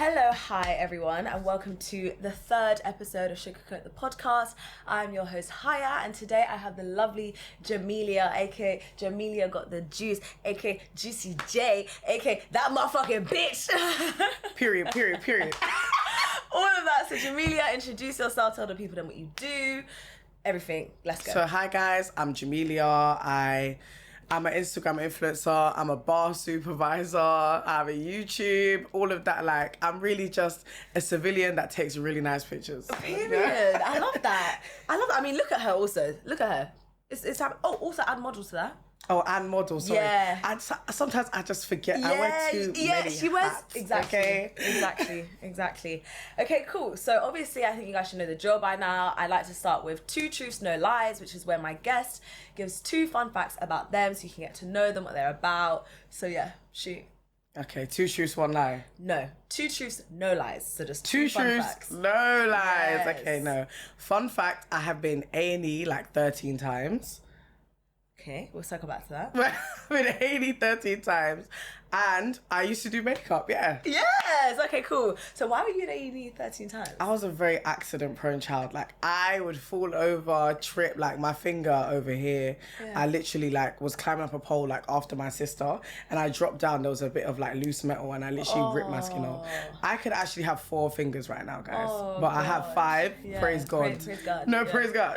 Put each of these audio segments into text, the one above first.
Hello, hi everyone, and welcome to the third episode of Sugarcoat the podcast. I'm your host Hayaat, and today I have the lovely Jamelia, aka Jamelia Got The Juice, aka Juicy J, aka that motherfucking bitch. Period. All of that. So Jamelia, introduce yourself, tell the people then what you do, everything. Let's go. So hi guys, I'm Jamelia. I'm an Instagram influencer, I'm a bar supervisor, I have a YouTube, all of that. Like, I'm really just a civilian that takes really nice pictures. Period. I love that. I mean, look at her also. Look at her. It's also add models to that. Oh, and model, sorry. Yeah. Sometimes I just forget. I wear too many she wears hats, exactly. okay? Exactly. Okay, cool. So obviously, I think you guys should know the drill by now. I like to start with 2 truths, no lies, which is where my guest gives 2 fun facts about them, so you can get to know them, what they're about. So yeah, shoot. Okay, 2 truths, 1 lie. No, 2 truths, no lies. So just 2 fun truths, facts. no lies. Yes. Okay, no. Fun fact: I have been A&E like 13 times. Okay, we'll circle back to that. I've been A&E 13 times, and I used to do makeup. Yeah. Yes. Okay. Cool. So why were you in A&E 13 times? I was a very accident-prone child. Like, I would fall over, trip, like my finger over here. Yeah. I literally like was climbing up a pole like after my sister, and I dropped down. There was a bit of like loose metal, and I literally ripped my skin off. I could actually have 4 fingers right now, guys, but I have 5. Yeah. Praise God. Praise God. No, Yeah. praise God.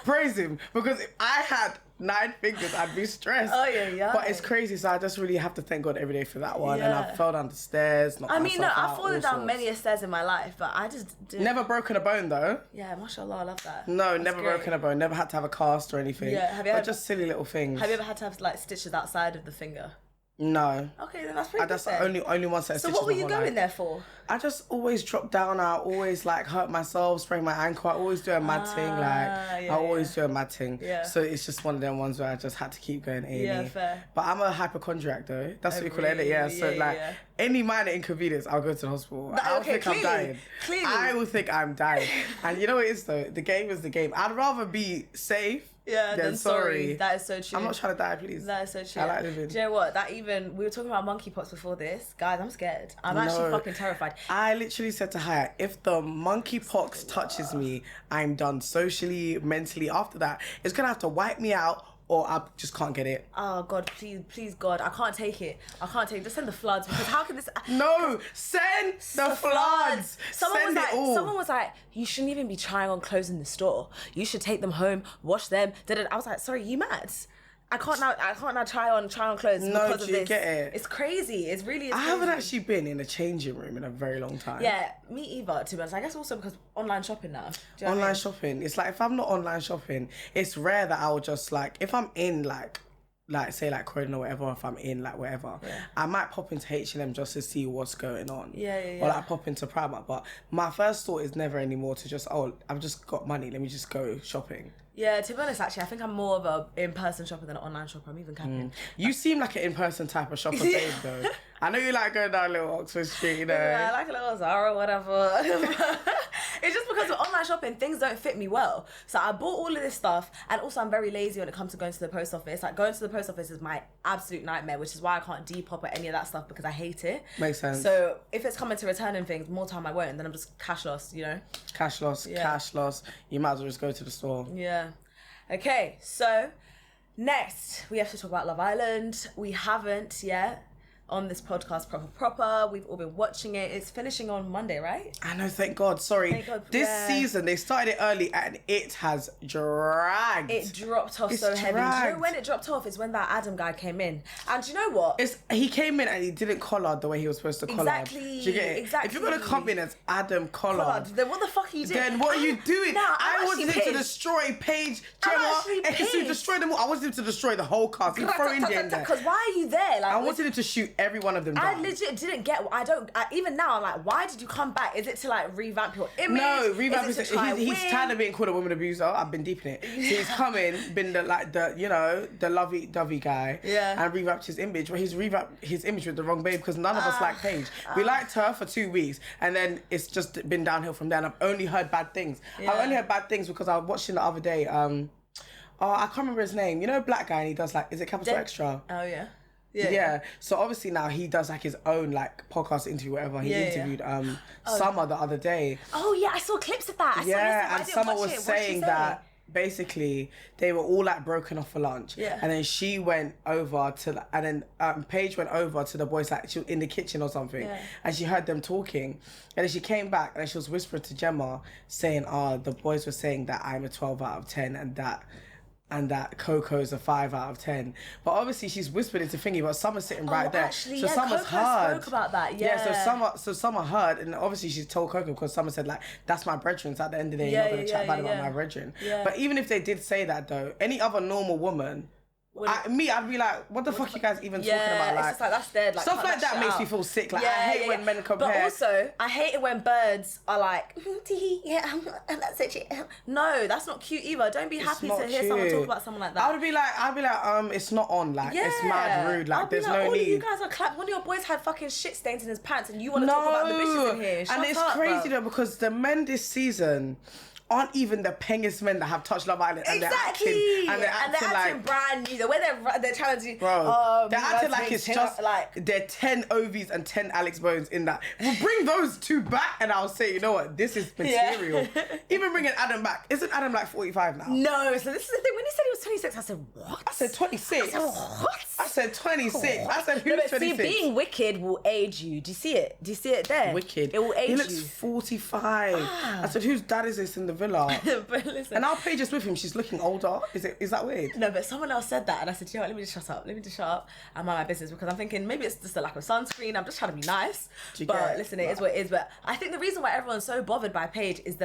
Praise Him, because if I had 9 fingers, I'd be stressed. Oh yeah. But it's crazy, so I just really have to thank God every day for that one. And I Yeah. fell down the stairs. I mean, no, I've fallen down many stairs in my life, but I just didn't. Never broken a bone though. Yeah, mashallah, I love that. No, That's never great. broken a bone. Never had to have a cast or anything. Yeah, have you but ever- just silly little things. Have you ever had to have like stitches outside of the finger? No. Okay, then that's pretty good. That's then. only one set of So stitches. what were my you whole going life. there for? I just always drop down. I always like hurt myself, sprain my ankle. I always do a mad thing. Like yeah, I always do a mad thing. Yeah. So it's just one of them ones where I just had to keep going A&E. Yeah, fair. But I'm a hypochondriac though. That's what we call it. Yeah. So like any minor inconvenience, I'll go to the hospital. I'll think I'm dying. Clearly. I will think I'm dying. And you know what it is though? The game is the game. I'd rather be safe. Then sorry. That is so true. I'm not trying to die, please. That is so true. I like living. Do you know what? We were talking about monkeypox before this. Guys, I'm scared. I'm actually fucking terrified. I literally said to Hayaat, if the monkeypox touches me, I'm done socially, mentally. After that, it's going to have to wipe me out, or I just can't get it. Oh God, please God, I can't take it. Just send the floods, because how can this? No, send the floods. Send it all. Someone was like, you shouldn't even be trying on clothes in the store. You should take them home, wash them. I was like, sorry, you mad? I can't now try on clothes because of do you this. get it? It's crazy. It's really. I haven't actually been in a changing room in a very long time. Yeah, me either. To be honest, I guess also because online shopping now. Do you know what I Online mean? shopping. It's like if I'm not online shopping, it's rare that I'll just like if I'm in like say like Croydon or whatever, if I'm in like wherever, I might pop into H&M just to see what's going on. Yeah. Or like pop into Primark. But my first thought is never anymore to just, I've just got money, let me just go shopping. Yeah, to be honest, actually, I think I'm more of a in-person shopper than an online shopper. I'm even capping. You seem like an in-person type of shopper, babe, though. I know you like going down little Oxford Street, you know. Yeah, I like a little Zara, whatever. It's just because with online shopping, things don't fit me well. So I bought all of this stuff, and also I'm very lazy when it comes to going to the post office. Like, going to the post office is my absolute nightmare, which is why I can't Depop or any of that stuff, because I hate it. Makes sense. So if it's coming to returning things, more time I won't, and then I'm just cash lost, you know? Cash loss. You might as well just go to the store. Yeah. Okay, so next we have to talk about Love Island. We haven't yet on this podcast proper. We've all been watching it. It's finishing on Monday, right? I know, thank God. Sorry. Thank God. This Yeah. season, they started it early and it has dragged. It dropped off so heavy. Do you know when it dropped off is when that Adam guy came in. And do you know what? He came in and he didn't collard the way he was supposed to collard. Exactly. Do you get it? Exactly. If you're going to come in as Adam Collard, Then what the fuck are you doing? then what are you doing? Nah, I wanted him to pissed. destroy Paige, I'm Gemma, actually and to pissed. destroy them all. I wanted him to destroy the whole cast. He throw India in there. Because why are you there? Like, I wanted him to shoot every one of them down. I legit didn't get. Even now, I'm like, why did you come back? Is it to like revamp your image? No, revamp Is his. it to try He's win? tired of being called a woman abuser. I've been deep in it. So he's come in, been the lovey-dovey guy, and revamped his image. But he's revamped his image with the wrong babe, because none of us like Paige. We liked her for 2 weeks, and then it's just been downhill from there. And I've only heard bad things. Yeah. I've only heard bad things because I was watching the other day. I can't remember his name. You know, black guy, and he does like, is it Capital Extra? Oh yeah. Yeah. So obviously now he does like his own like podcast interview, whatever. He interviewed Summer the other day. Oh yeah, I saw clips of that. And Summer was saying that basically they were all like broken off for lunch. Yeah. And then she went over to and then Paige went over to the boys, like she was in the kitchen or something. Yeah. And she heard them talking. And then she came back and she was whispering to Gemma saying, the boys were saying that I'm a 12 out of 10 and that Coco's a 5 out of 10. But obviously she's whispered into Thingy, but Summer's sitting right there. Actually, so Summer's Coco heard. spoke about that, so Summer heard, and obviously she's told Coco because Summer said like, that's my brethren, so at the end of the day, you're not going to chat bad about my brethren. Yeah. But even if they did say that though, any other normal woman, I'd be like, what the fuck you guys even talking about? Like, it's just like, that's dead. Like, stuff like that makes me feel sick. Like, I hate when men compare. But also, I hate it when birds are like, that's it. No, that's not cute either. Don't be happy to hear someone talk about someone like that. I'd be like, it's not on. Like, it's mad rude. Like, there's no need. All you guys are clapping. One of your boys had fucking shit stains in his pants, and you want to talk about the bitches in here. And it's crazy though, because the men this season aren't even the pengest men that have touched Love Island. And exactly. They're acting like brand new. The way they're trying to do... Bro, they're acting like it's just... Like, there are 10 Ovies and 10 Alex Bones in that. We'll bring those two back and I'll say, you know what? This is material. Even bringing Adam back. Isn't Adam like 45 now? No. So this is the thing. When he said he was 26, I said, what? I said 26. I said, what? I said 26. What? I said, who's 26? See, being wicked will age you. Do you see it? Do you see it there? Wicked. It will age you. He looks 45. I said, whose dad is this in the villa? Listen. And our Paige is with him. She's looking older. Is that weird? No, but someone else said that, and I said, you know what? Let me just shut up. And mind my business, because I'm thinking maybe it's just a lack of sunscreen. I'm just trying to be nice. But listen, it is what it is. But I think the reason why everyone's so bothered by Paige is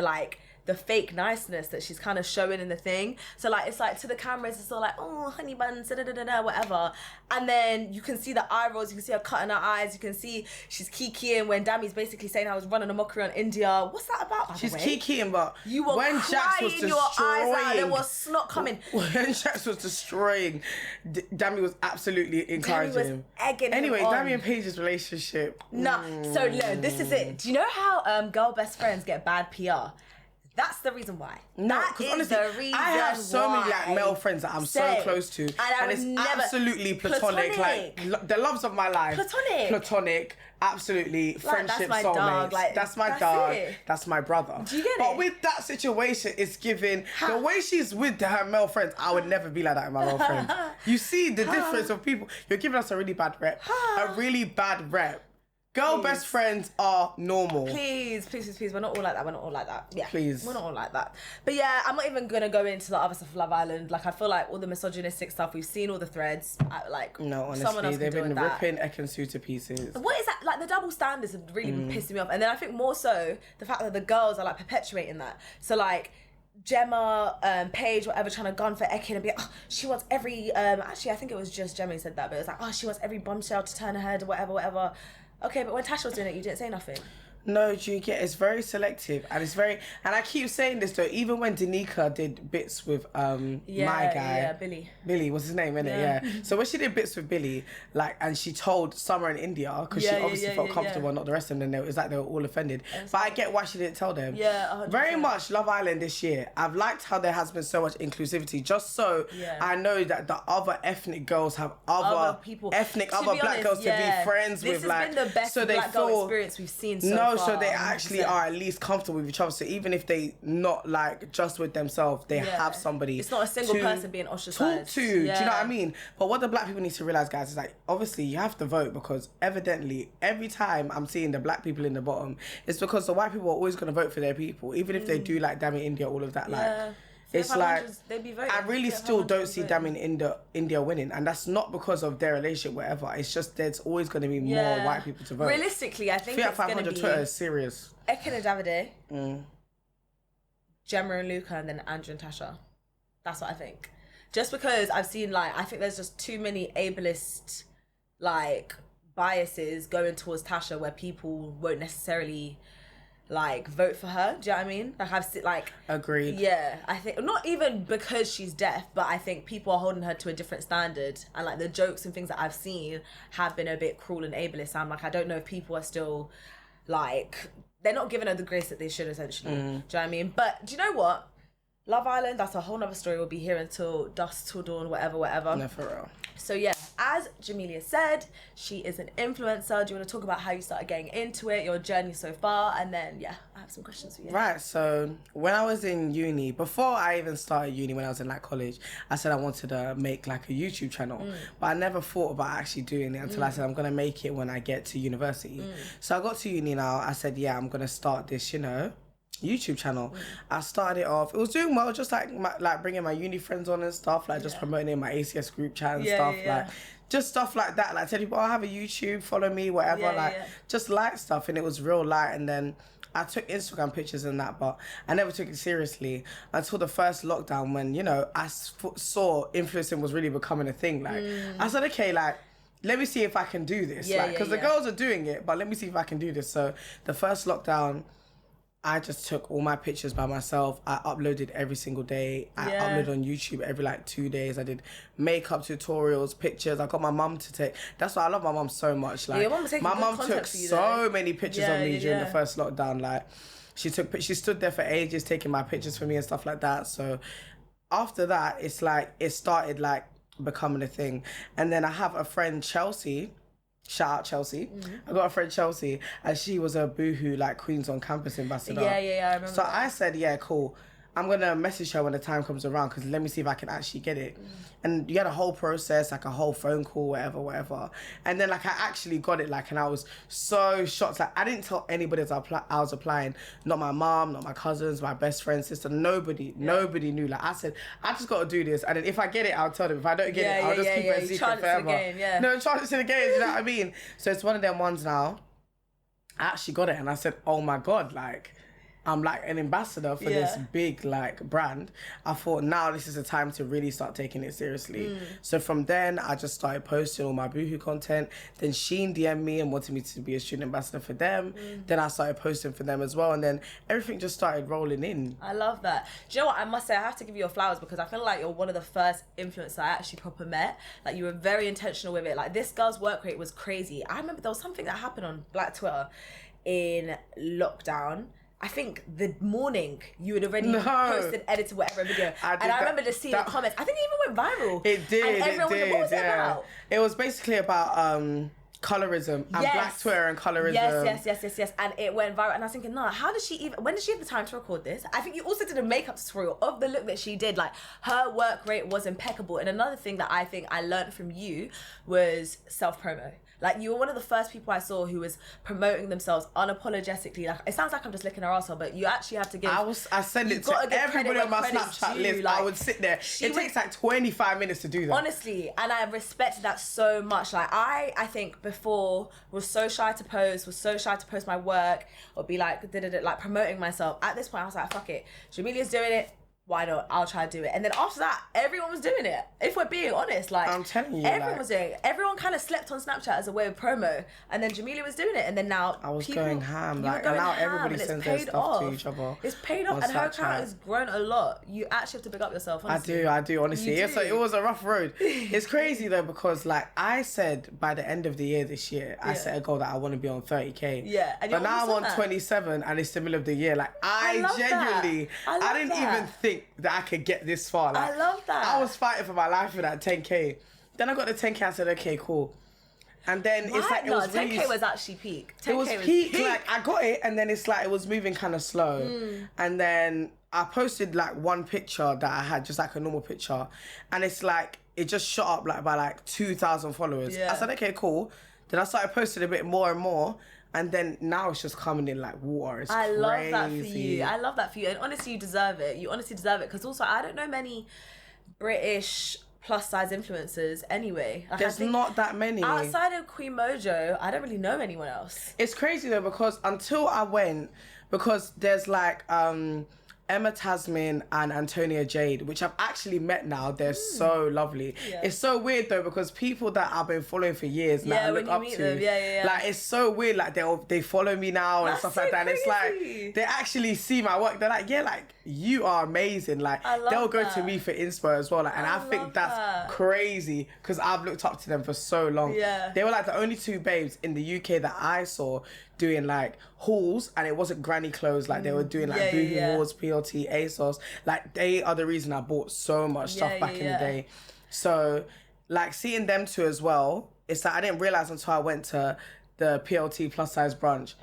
the fake niceness that she's kind of showing in the thing. So like, it's like to the cameras, it's all like, oh, honey buns, whatever. And then you can see the eye rolls, you can see her cutting her eyes, you can see she's kikiing when Dami's basically saying I was running a mockery on India. What's that about, by the way? She's kikiing, but you were when Jax was crying your eyes out, there was snot coming. When Jax was destroying, Dami was absolutely encouraging him. Anyway, Dami and Paige's relationship. So no, this is it. Do you know how girl best friends get bad PR? That's the reason why. No, because honestly, I have so many like male friends that I'm so close to, and it's absolutely platonic. Like the loves of my life. Platonic. Absolutely, friendship, that's my soulmates. Dog. Like, that's my dog. That's my brother. Do you get it? But with that situation, it's given the way she's with her male friends. I would never be like that with my male friends. You see the difference of people. You're giving us a really bad rep. A really bad rep. Girl best friends are normal. Please. We're not all like that. Yeah. Please. We're not all like that. But yeah, I'm not even going to go into the other stuff of Love Island. Like, I feel like all the misogynistic stuff, we've seen all the threads. No, honestly, they've been ripping Ekin-Su to pieces. What is that? Like, the double standards have really been pissing me off. And then I think more so, the fact that the girls are, like, perpetuating that. So, like, Gemma, Paige, whatever, trying to gun for Ekin and be like, oh, she wants every... actually, I think it was just Gemma who said that, but it was like, oh, she wants every bombshell to turn her head or whatever. Okay, but when Tasha was doing it, you didn't say nothing. No, do you get? It's very selective, and it's very. And I keep saying this though. Even when Danica did bits with my guy, Billy was his name, innit? Yeah. So when she did bits with Billy, like, and she told Summer in India because she obviously felt comfortable, not the rest of them. And it was like they were all offended. But I get why she didn't tell them. Yeah, 100%. Very much Love Island this year. I've liked how there has been so much inclusivity. Just so I know that the other ethnic girls have other people, other black girls to be friends with. This has been the best black girl experience we've seen so far. So they actually 100%. Are at least comfortable with each other. So even if they not like just with themselves, they have somebody. It's not a single person being ostracized. Talk to. Do you know what I mean? But what the black people need to realize, guys, is like obviously you have to vote because evidently every time I'm seeing the black people in the bottom, it's because the white people are always going to vote for their people, even if they do like Damn It India, all of that. Like it's like I really still don't see Damn It India winning, and that's not because of their relationship, whatever. It's just there's always going to be more white people to vote. Realistically, I think it's going to be Twitter is serious. Ekin and Davide, Gemma and Luca, and then Andrew and Tasha. That's what I think. Just because I've seen like I think there's just too many ableist like biases going towards Tasha where people won't necessarily like vote for her. Do you know what I mean? Like I've seen like agreed. Yeah, I think not even because she's deaf, but I think people are holding her to a different standard, and like the jokes and things that I've seen have been a bit cruel and ableist. I'm like, I don't know if people are still like they're not giving her the grace that they should essentially. Do you know what I mean? But do you know what? Love Island, that's a whole nother story. We'll be here until dusk till dawn, whatever. No, for real. So yeah, as Jamelia said, she is an influencer. Do you want to talk about how you started getting into it, your journey so far? And then, yeah, I have some questions for you. Right, so when I was in uni, before I even started uni, when I was in like college, I said I wanted to make like a YouTube channel. But I never thought about actually doing it until I said I'm going to make it when I get to university. So I got to uni now, I said, yeah, I'm going to start this, YouTube channel. I started it off. It was doing well, just like bringing my uni friends on and stuff, like just promoting in my ACS group chat and stuff, like just stuff like that. Like tell people, I have a YouTube, follow me, whatever. Just light stuff, and it was real light. And then I took Instagram pictures and that, but I never took it seriously until the first lockdown when I saw influencing was really becoming a thing. Like I said, okay, like, let me see if I can do this. Because the girls are doing it, but let me see if I can do this. So the first lockdown, I just took all my pictures by myself. I uploaded every single day. I uploaded on YouTube every 2 days. I did makeup tutorials, pictures. I got my mum to take. That's why I love my mum so much. Like, my mum took so many pictures of me during the first lockdown. Like, she stood there for ages taking my pictures for me and stuff like that. So after that, it's like it started like becoming a thing. And then I have a friend, Chelsea. Shout out Chelsea. I got a friend Chelsea, and she was a Boohoo like Queens on Campus ambassador. I remember. So I said, yeah, cool. I'm gonna message her when the time comes around because let me see if I can actually get it. And you had a whole process, like a whole phone call, whatever. And then like I actually got it, like, and I was so shocked. Like I didn't tell anybody I was applying. Not my mom, not my cousins, my best friend, sister. Nobody knew. Like I said, I just got to do this, and then if I get it, I'll tell them. If I don't get it, I'll just keep it a secret forever. No, chance in the game. You know what I mean? So it's one of them ones now. I actually got it, and I said, oh my God, like, I'm like an ambassador for this big like brand. I thought now this is the time to really start taking it seriously. So from then I just started posting all my Boohoo content. Then Shein DM'd me and wanted me to be a student ambassador for them. Then I started posting for them as well, and then everything just started rolling in. I love that. Do you know what? I must say I have to give you your flowers because I feel like you're one of the first influencers I actually proper met. Like you were very intentional with it. Like this girl's work rate was crazy. I remember there was something that happened on Black Twitter in lockdown. I think the morning you had already posted, edited whatever video. I remember just seeing the comments. I think it even went viral. It did, and everyone it did. What was it about? It was basically about colorism and Black Twitter and colorism. Yes. And it went viral. And I was thinking, no, when did she have the time to record this? I think you also did a makeup tutorial of the look that she did. Like her work rate was impeccable. And another thing that I think I learned from you was self-promo. Like you were one of the first people I saw who was promoting themselves unapologetically. Like it sounds like I'm just licking her arsehole, but you actually have to give. I send it to everybody on my Snapchat list. Like, I would sit there. It takes like 25 minutes to do that. Honestly, and I respected that so much. Like I think before was so shy to post my work or be like like promoting myself. At this point, I was like, fuck it. Jamelia's doing it. Why not? I'll try to do it. And then after that, everyone was doing it. If we're being honest, like I'm telling you, everyone was doing it. Everyone kind of slept on Snapchat as a way of promo, and then Jamelia was doing it, and then now I was going ham. Like, and now everybody sends their stuff to each other. It's paid off, and her account has grown a lot. You actually have to pick up yourself. Honestly. I do. Honestly, so it was a rough road. It's crazy though because like I said by the end of the year this year, I set a goal that I want to be on 30K. Yeah, but now I'm on 27, and it's the middle of the year. Like I genuinely, I didn't even think that I could get this far. Like, I love that. I was fighting for my life for that 10K. Then I got the 10K. I said, okay, cool. And then it's like it was 10K really, was actually peak. 10K it was peak. Like I got it, and then it's like it was moving kind of slow. And then I posted like one picture that I had, just like a normal picture, and it's like it just shot up like by like 2,000 followers. I said, okay, cool. Then I started posting a bit more and more. And then now it's just coming in like water. It's crazy. Love that for you. I love that for you. And honestly, you deserve it. You honestly deserve it. Because also, I don't know many British plus size influencers anyway. Like, there's not that many. Outside of Queen Mojo, I don't really know anyone else. It's crazy though because until I went, because there's like Emma Tasmin and Antonia Jade, which I've actually met now. They're so lovely. It's so weird though because people that I've been following for years now look up to. Them. Like it's so weird. Like they follow me now and stuff like that. And it's like they actually see my work. They're like, yeah, like you are amazing. Like they'll go to me for inspo as well. Like, and I think that's crazy because I've looked up to them for so long. They were like the only two babes in the UK that I saw doing like hauls, and it wasn't granny clothes. Like they were doing like Boohoo hauls, PLT, ASOS. Like they are the reason I bought so much stuff back in the day. So like seeing them two as well, it's like I didn't realise until I went to the PLT plus size brunch.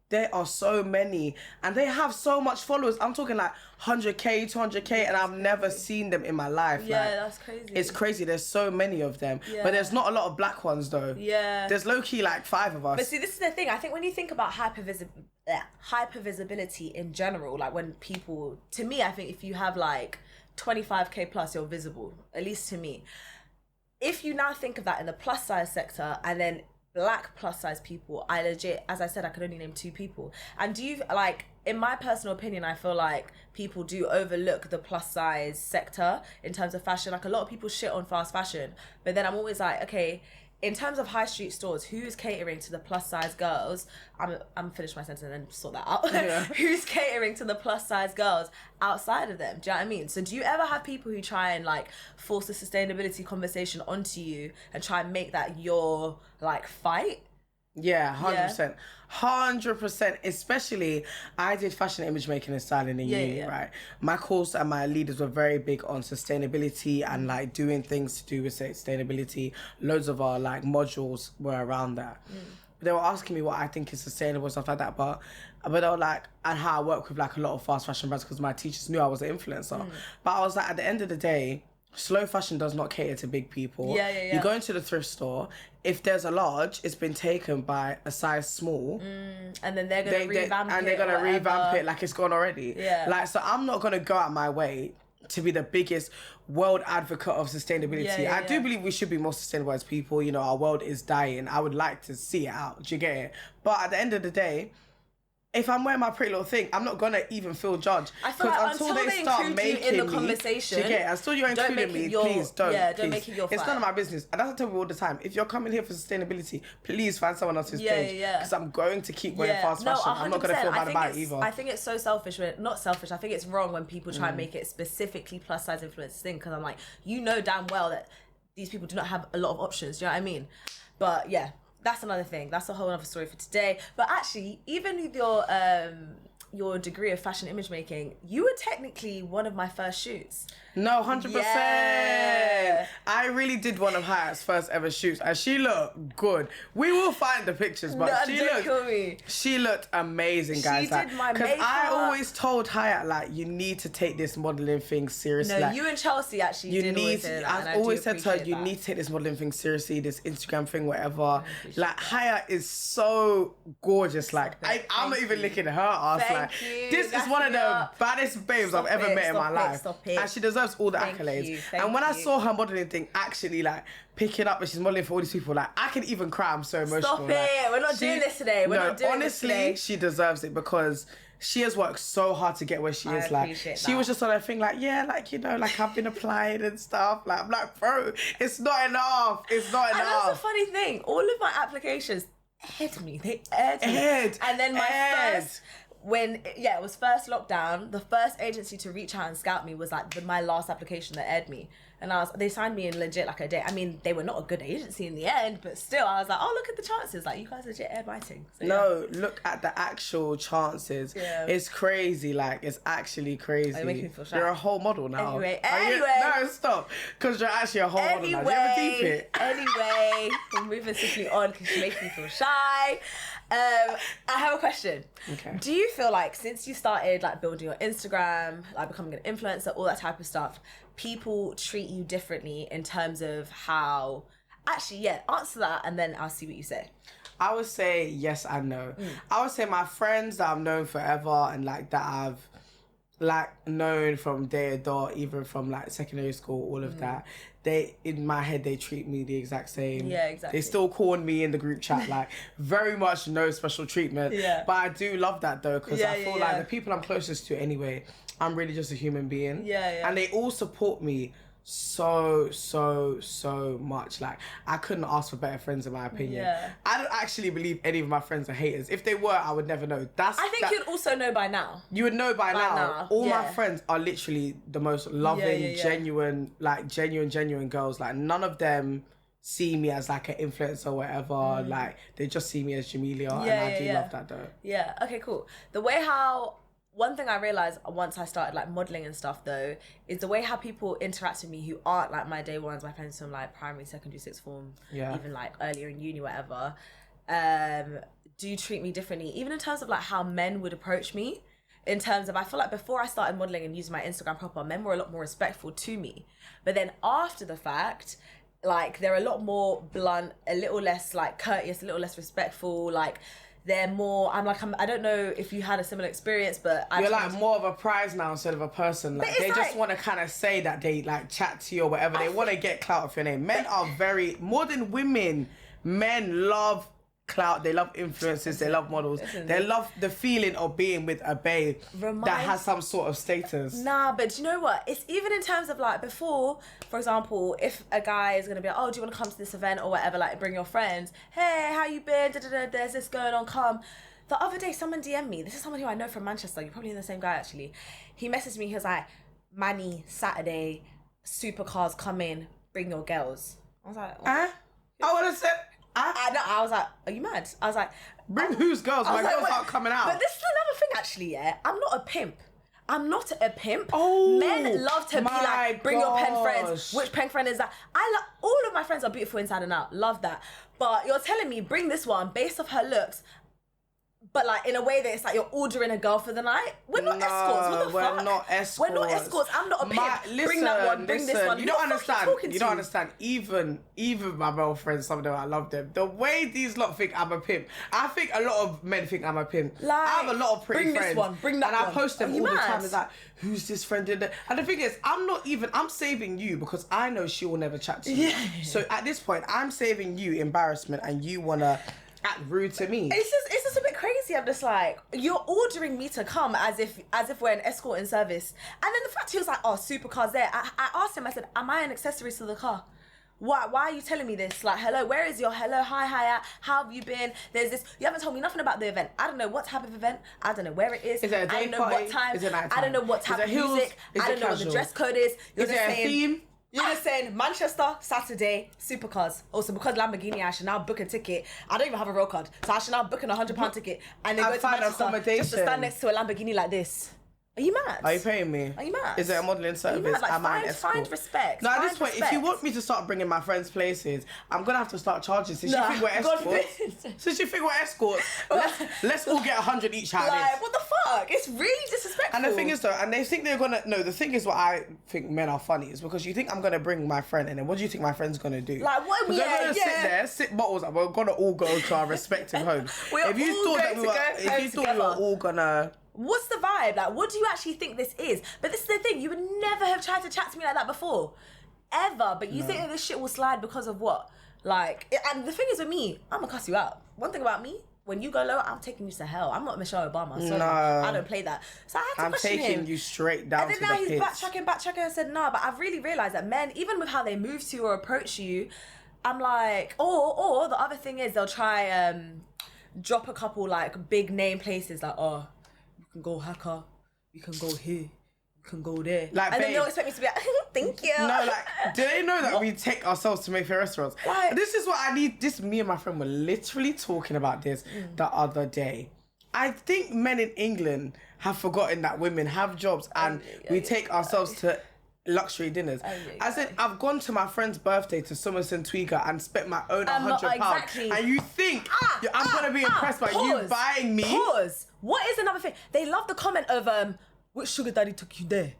There are so many and they have so much followers. I'm talking like 100k, 200k, and I've never seen them in my life. Yeah, like, that's crazy. It's crazy. There's so many of them. But there's not a lot of black ones though. Yeah. There's low-key like 5 of us. But see, this is the thing. I think when you think about hypervisibility in general, like when people, to me, I think if you have like 25k plus, you're visible, at least to me. If you now think of that in the plus size sector and then black plus size people, I legit, as I said, I could only name 2 people. And do you, like, in my personal opinion, I feel like people do overlook the plus size sector in terms of fashion. Like, a lot of people shit on fast fashion, but then I'm always like, okay, in terms of high street stores, who's catering to the plus size girls? I'm finish my sentence and then sort that out. Yeah. Who's catering to the plus size girls outside of them? Do you know what I mean? So do you ever have people who try and like force a sustainability conversation onto you and try and make that your like fight? Yeah, 100%. 100%. Especially, I did fashion image making and styling in uni, right? My course and my leaders were very big on sustainability and like doing things to do with sustainability. Loads of our like modules were around that. They were asking me what I think is sustainable, stuff like that. But they were like, and how I work with like a lot of fast fashion brands because my teachers knew I was an influencer. But I was like, at the end of the day, slow fashion does not cater to big people. You go into the thrift store, if there's a large, it's been taken by a size small. And then they're going to revamp it. And they're going to revamp it like it's gone already. Yeah. Like, so I'm not going to go out my way to be the biggest world advocate of sustainability. I do believe we should be more sustainable as people. You know, our world is dying. I would like to see it out. Do you get it? But at the end of the day, if I'm wearing my pretty little thing, I'm not gonna even feel judged. I feel like until they start making in the conversation, until you're including me, please don't. Yeah, don't make it your fight. It's none of my business. And that's what I tell people all the time. If you're coming here for sustainability, please find someone else's page. Because I'm going to keep wearing fast fashion. I'm not gonna feel bad about it either. I think it's so selfish. Not selfish. I think it's wrong when people try and make it specifically plus size influencers thing. Because I'm like, you know damn well that these people do not have a lot of options. Do you know what I mean? But yeah. That's another thing. That's a whole other story for today. But actually, even with your degree of fashion image making, you were technically one of my first shoots. No, 100%. Yeah. I really did one of Hayaat's first ever shoots, and she looked good. We will find the pictures, but she looked amazing, guys. She did my makeup. Because I always told Hayaat, like, you need to take this modelling thing seriously. No, like, you and Chelsea actually did always say that. I've always said to her, you need to take this modelling thing seriously, this Instagram thing, whatever. Like, Hayaat is so gorgeous. Like, I'm not even licking her ass. Like, this is one of the baddest babes I've ever met in my life. And she deserves all the accolades. And when I saw her modelling thing actually like pick it up and she's modelling for all these people, like I can even cry. I'm so emotional. Stop it. We're not doing this today. Honestly, she deserves it because she has worked so hard to get where she is. Like she was just on her thing, like, yeah, like, you know, like I've been applying and stuff. Like I'm like, bro, it's not enough. It's not enough. And that's the funny thing. All of my applications aired me. They aired me. And then it was first lockdown, the first agency to reach out and scout me was like my last application that aired me. And they signed me in legit like a day. I mean, they were not a good agency in the end, but still, I was like, oh, look at the chances. Like, you guys legit aired my thing. So, look at the actual chances. Yeah. It's crazy. Like, it's actually crazy. You're making me feel shy. You're a whole model now. Anyway. No, stop. Because you're actually a whole model now. Do you ever deep it? Anyway, we're moving swiftly on because she makes me feel shy. I have a question. Okay. Do you feel like since you started like building your Instagram, like becoming an influencer, all that type of stuff, people treat you differently in terms of how... Actually, yeah, answer that and then I'll see what you say. I would say yes and no. I would say my friends that I've known forever and like that I've like known from day dot, even from like secondary school, all of that, they, in my head, they treat me the exact same. Yeah, exactly. They still call me in the group chat, like very much no special treatment. Yeah. But I do love that though, because I feel like the people I'm closest to anyway, I'm really just a human being. Yeah. And they all support me so much. Like, I couldn't ask for better friends in my opinion. Yeah. I don't actually believe any of my friends are haters. If they were, I would never know. I think you'd also know by now. You would know by now. All my friends are literally the most loving, genuine girls. Like, none of them see me as like an influencer or whatever. Like, they just see me as Jamelia, and I do love that though. Yeah, okay, cool. The way how one thing I realized once I started like modeling and stuff though is the way how people interact with me who aren't like my day ones, my friends from like primary, secondary, sixth form, even like earlier in uni, whatever, do treat me differently, even in terms of like how men would approach me. In terms of, I feel like before I started modeling and using my Instagram proper, men were a lot more respectful to me. But then after the fact, like they're a lot more blunt, a little less like courteous, a little less respectful. Like they're more, I don't know if you had a similar experience, but you're like more of a prize now instead of a person. Like they just want to kind of say that they like chat to you or whatever. They want to get clout off your name. Men are very, more than women, men love clout, they love influences, they love models, they love the feeling of being with a babe that has some sort of status. Nah, but do you know what? It's even in terms of like before, for example, if a guy is gonna be like, oh, do you want to come to this event or whatever, like bring your friends, hey, how you been, there's this going on, come. The other day someone DM'd me, this is someone who I know from Manchester, you're probably the same guy actually. He messaged me, he was like, Manny, Saturday, supercars come in, bring your girls. I was like, I would have said, I was like, are you mad? I was like, bring whose girls? My girls aren't coming out. But this is another thing actually, yeah. I'm not a pimp. Oh, men love to be like, bring your pen friends. Which pen friend is that? All of my friends are beautiful inside and out. Love that. But you're telling me, bring this one based off her looks, but like in a way that it's like you're ordering a girl for the night. We're not escorts. What the fuck? We're not escorts. We're not escorts. I'm not a pimp. Bring that one. Bring this one. You don't understand. You don't understand. Even my male friends, some of them, I love them. The way these lot think I'm a pimp, I think a lot of men think I'm a pimp. Like, I have a lot of pretty friends. Bring this one. Bring that one. And I post them all the time. It's like, who's this friend? And the thing is, I'm saving you because I know she will never chat to you. Yeah. So at this point, I'm saving you embarrassment, and you wanna act rude to me. It's just a bit crazy. I'm just like, you're ordering me to come as if we're an escort in service. And then the fact he was like, oh, supercar's there. I asked him, I said, am I an accessory to the car? Why are you telling me this? Like, hello, where is your hello? Hi, Hayaat. How have you been? There's this. You haven't told me nothing about the event. I don't know what type of event. I don't know where it is. Is it a day I don't know party? what time. Is it night time? I don't know what type of music. I don't know what the dress code is. Is it a theme? You're just saying Manchester, Saturday, supercars. Also, because Lamborghini, I should now book a ticket. I don't even have a roll card. So I should now book a £100 ticket and then go to Manchester just to stand next to a Lamborghini like this. Are you mad? Are you paying me? Are you mad? Is it a modelling service? Like, find respect. No, at this point, if you want me to start bringing my friends places, I'm going to have to start charging. Since you think we're escorts, let's all get 100 each out of this. Like, what the fuck? It's really disrespectful. And the thing is though, and they think they're going to... No, the thing is what I think men are funny is because you think I'm going to bring my friend and then what do you think my friend's going to do? Like, what? They're going to sit there, sip bottles up. We're going to all go to our respective homes. If you thought we were all going to... What's the vibe? Like, what do you actually think this is? But this is the thing, you would never have tried to chat to me like that before. Ever. But you think that this shit will slide because of what? Like, and the thing is with me, I'm gonna cuss you out. One thing about me, when you go low, I'm taking you to hell. I'm not Michelle Obama, so I don't play that. So I had to question him. I'm taking you straight down to the pits. And then now he's backtracking and said, nah, but I've really realised that men, even with how they move to you or approach you, I'm like, or the other thing is they'll try drop a couple like big name places like, oh, can go Hacker, you can go here, you can go there. Like, and then they'll expect me to be like, thank you. No, like, do they know that we take ourselves to Mayfair restaurants? Like, this is what I need. Me and my friend were literally talking about this the other day. I think men in England have forgotten that women have jobs and we take ourselves to luxury dinners. I said, I've gone to my friend's birthday to Somerset Tweeger and spent my own £100. Exactly. And you think I'm going to be impressed by you buying me? Pause. What is another thing? They love the comment of, which sugar daddy took you there?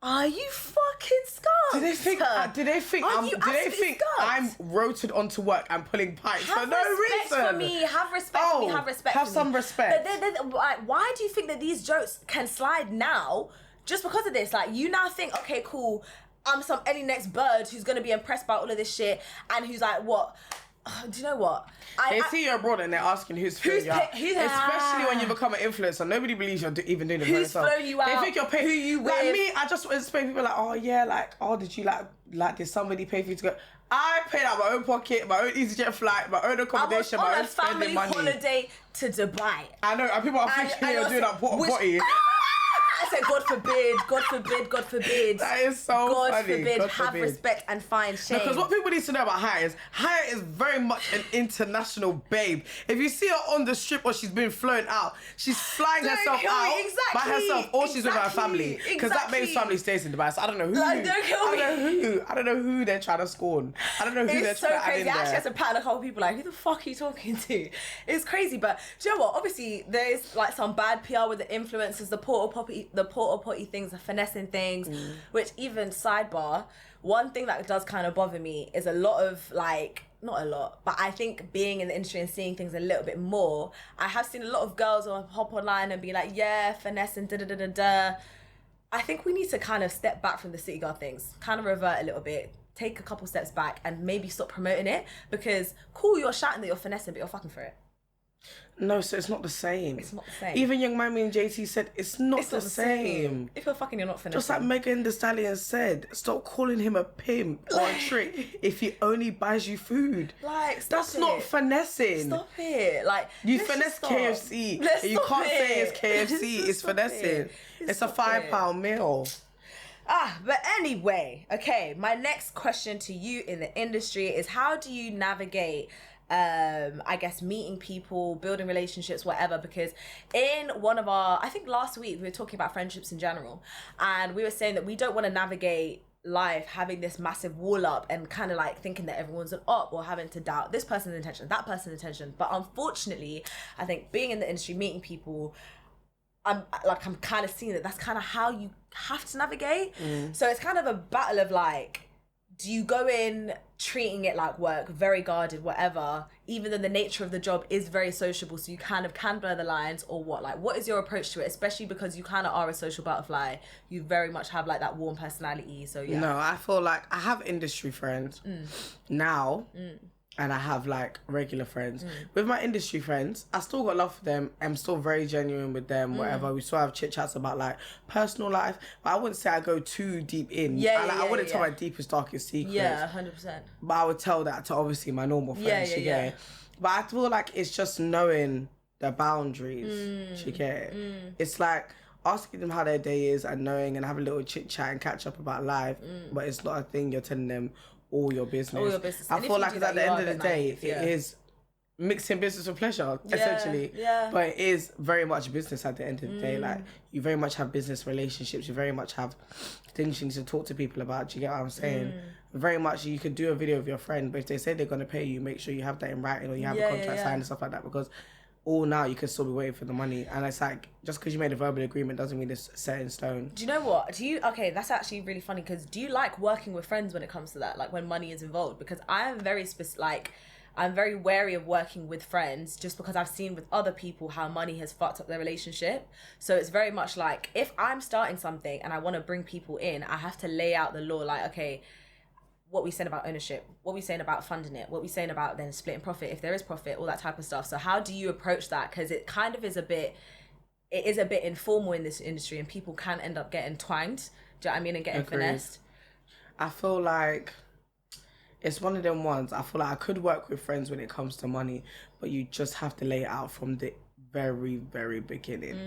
Are you fucking scarred? Do they think I'm rotated onto work and pulling pipes for no reason? Have respect for me. Have some respect. But like, why do you think that these jokes can slide now? Just because of this, like, you now think, okay, cool, I'm some any next bird who's gonna be impressed by all of this shit, and who's like, what? Do you know what? They see you abroad and they're asking who's flown you out. Especially when you become an influencer, nobody believes you're even doing it for yourself. Who's flown you out? They think you're paying. Who you with? Like me, I just explain people like, oh yeah, like, oh, did you like did somebody pay for you to go? I paid out my own pocket, my own EasyJet flight, my own accommodation, my own spending money. I was on a family holiday to Dubai. I know, and people are thinking you're doing that potty. I said, God forbid, God forbid, God forbid. That is so God funny. Forbid, God have forbid. Respect and find shame. Because what people need to know about Hayaat is very much an international babe. If you see her on the strip or she's been flown out, she's flying herself out by herself, or she's with her family. Because that babe's family stays in Dubai, so I don't know who. Like, I don't know who they're trying to scorn. I don't know who they're trying to add in there. I actually had to pat a couple people like, who the fuck are you talking to? It's crazy, but do you know what? Obviously, there's like some bad PR with the influencers, the porta potty things, the finessing things, which even sidebar, one thing that does kind of bother me is a lot of like, not a lot, but I think being in the industry and seeing things a little bit more, I have seen a lot of girls hop online and be like, yeah, finesse and da-da-da-da-da. I think we need to kind of step back from the city girl things, kind of revert a little bit, take a couple steps back and maybe stop promoting it, because cool, you're shouting that you're finessing, but you're fucking for it. No, so it's not the same. It's not the same. Even Young Mami and JT said it's not the same. If you're fucking, you're not finessing. Just like Megan Thee Stallion said, stop calling him a pimp or a trick if he only buys you food. Like, that's not finessing. Stop it. Like, you finesse KFC. You can't say it's KFC. It's finessing. It's a £5 meal. But anyway, okay, my next question to you in the industry is, how do you navigate I guess meeting people, building relationships, whatever? Because in one of our, I think last week, we were talking about friendships in general, and we were saying that we don't want to navigate life having this massive wall up and kind of like thinking that everyone's an op, or having to doubt this person's intention, that person's intention. But unfortunately, I think being in the industry, meeting people, I'm kind of seeing that that's kind of how you have to navigate. So it's kind of a battle of like, do you go in treating it like work, very guarded, whatever, even though the nature of the job is very sociable, so you kind of can blur the lines, or what? Like, what is your approach to it? Especially because you kind of are a social butterfly. You very much have like that warm personality. So yeah. No, I feel like I have industry friends now. And I have like regular friends. With my industry friends, I still got love for them. I'm still very genuine with them, whatever. We still have chit chats about like personal life, but I wouldn't say I go too deep in. I wouldn't tell my deepest, darkest secrets. Yeah, 100%. But I would tell that to obviously my normal friends. But I feel like it's just knowing the boundaries. It's like asking them how their day is and knowing and have a little chit chat and catch up about life. But it's not a thing you're telling them all your business. I feel like at the end of the day, it is mixing business with pleasure, essentially. But it is very much business at the end of the day. Like, you very much have business relationships. You very much have things you need to talk to people about. Do you get what I'm saying? Very much, you could do a video of your friend, but if they say they're going to pay you, make sure you have that in writing, or you have a contract signed and stuff like that, because all now you can still be waiting for the money, and it's like, just because you made a verbal agreement doesn't mean it's set in stone. Do you know what? Okay, that's actually really funny, because do you like working with friends when it comes to that, like when money is involved? Because I am very I'm very wary of working with friends, just because I've seen with other people how money has fucked up their relationship. So it's very much like, if I'm starting something and I want to bring people in, I have to lay out the law, like, okay, what we saying about ownership, what we saying about funding it, what we saying about then splitting profit, if there is profit, all that type of stuff. So how do you approach that? Because it kind of is a bit informal in this industry, and people can end up getting twanged, do you know what I mean, and getting finessed. I feel like it's one of them ones. I feel like I could work with friends when it comes to money, but you just have to lay it out from the very, very beginning.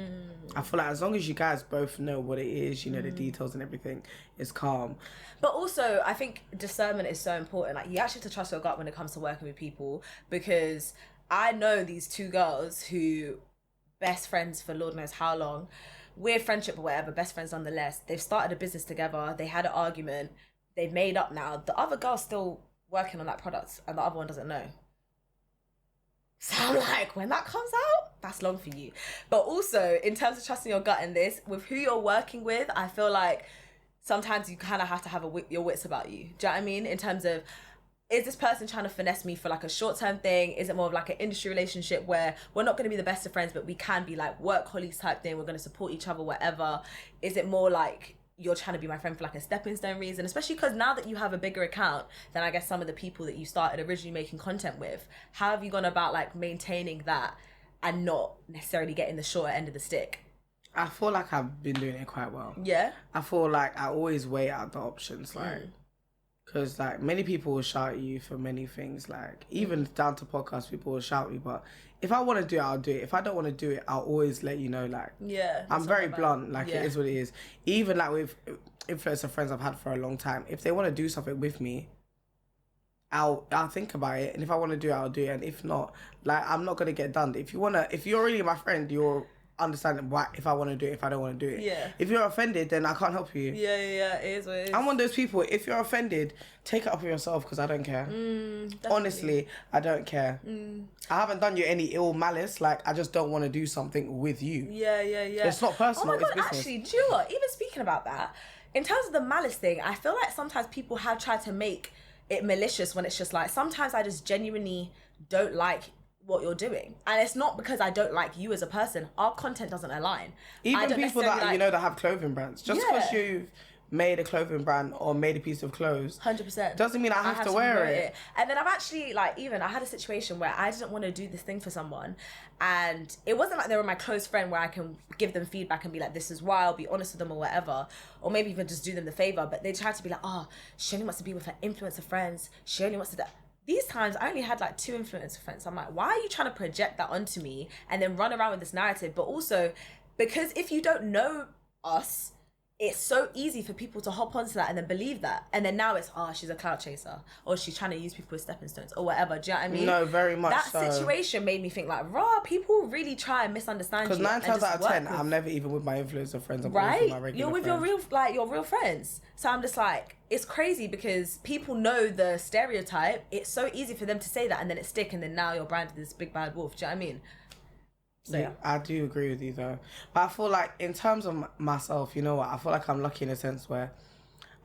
I feel like as long as you guys both know what it is, you know, the details and everything, it's calm. But also, I think discernment is so important. Like, you actually have to trust your gut when it comes to working with people, because I know these two girls who best friends for Lord knows how long, weird friendship or whatever, best friends nonetheless. They've started a business together. They had an argument. They've made up now. The other girl's still working on that product, and the other one doesn't know. So I'm like, when that comes out, that's long for you. But also, in terms of trusting your gut in this, with who you're working with, I feel like sometimes you kind of have to have your wits about you. Do you know what I mean? In terms of, is this person trying to finesse me for like a short-term thing? Is it more of like an industry relationship where we're not going to be the best of friends, but we can be like work colleagues type thing? We're going to support each other, whatever. Is it more like you're trying to be my friend for like a stepping stone reason? Especially because now that you have a bigger account than I guess some of the people that you started originally making content with, how have you gone about like maintaining that and not necessarily getting the shorter end of the stick? I feel like I've been doing it quite well. Yeah? I feel like I always weigh out the options. Like, Because, like, many people will shout at you for many things. Like, even down to podcasts, people will shout at me. But if I want to do it, I'll do it. If I don't want to do it, I'll always let you know, like... Yeah. I'm very blunt. Like, it is what it is. Even, like, with influencer friends I've had for a long time, if they want to do something with me, I'll think about it. And if I want to do it, I'll do it. And if not, like, I'm not going to get done. If you're really my friend, you're... understand why if I want to do it, if I don't want to do it. Yeah. If you're offended, then I can't help you. Yeah. It is what it is. I'm one of those people. If you're offended, take it up with yourself because I don't care. Honestly, I don't care. I haven't done you any ill malice. Like, I just don't want to do something with you. Yeah. It's not personal. Oh my God, it's business. actually, do you know what? Even speaking about that, in terms of the malice thing, I feel like sometimes people have tried to make it malicious when it's just like, sometimes I just genuinely don't like what you're doing, and it's not because I don't like you as a person. Our content doesn't align. Even people that you know that have clothing brands, just because you've made a clothing brand or made a piece of clothes, 100% doesn't mean I have to wear it. And then I've actually, like, even I had a situation where I didn't want to do this thing for someone, and it wasn't like they were my close friend where I can give them feedback and be like, this is why, I'll be honest with them or whatever, or maybe even just do them the favor. But they tried to be like, oh, she only wants to be with her influencer friends, she only wants to do that. These times, I only had like 2 influencer friends. I'm like, why are you trying to project that onto me and then run around with this narrative? But also, because if you don't know us, it's so easy for people to hop onto that and then believe that. And then now it's, she's a clout chaser, or she's trying to use people as stepping stones or whatever. Do you know what I mean? No, very much that situation made me think like, people really try and misunderstand you. Because 9 times out of 10, I'm never even with my influencer friends. I'm right? with my regular You're with friends. your real friends. So I'm just like, it's crazy because people know the stereotype. It's so easy for them to say that and then it stick, and then now you're branded this big bad wolf. Do you know what I mean? So, yeah. I do agree with you though. But I feel like in terms of myself, you know what? I feel like I'm lucky in a sense where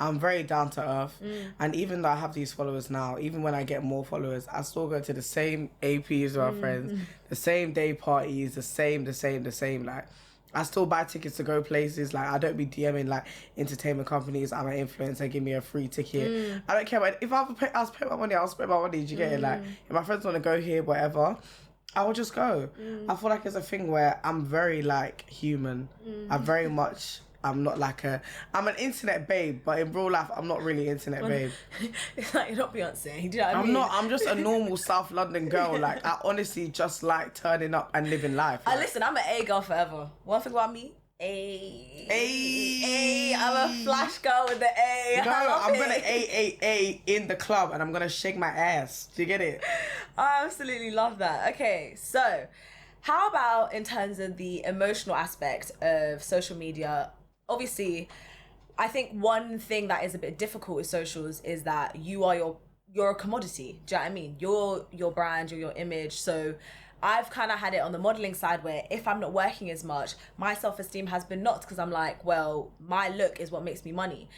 I'm very down to earth. And even though I have these followers now, even when I get more followers, I still go to the same APs with our friends, the same day parties, the same. Like, I still buy tickets to go places. Like, I don't be DMing like entertainment companies. I'm an influencer, give me a free ticket. I don't care about, if I'll spend my money, I'll spend my money. Do you get it? Like, if my friends want to go here, whatever, I will just go. I feel like it's a thing where I'm very like human. I'm not like I'm an internet babe, but in real life, I'm not really internet babe. It's like, you're not Beyonce. Do you know what I mean? I'm just a normal South London girl. Like, I honestly just like turning up and living life. Like. Listen, I'm an A girl forever. One thing about me, A. I'm a flash girl with the A. No, I'm gonna A in the club and I'm gonna shake my ass. Do you get it? I absolutely love that. Okay, so how about in terms of the emotional aspect of social media? Obviously, I think one thing that is a bit difficult with socials is that you're a commodity. Do you know what I mean? You're your brand, you're your image. So I've kind of had it on the modeling side where if I'm not working as much, my self-esteem has been knocked because I'm like, well, my look is what makes me money.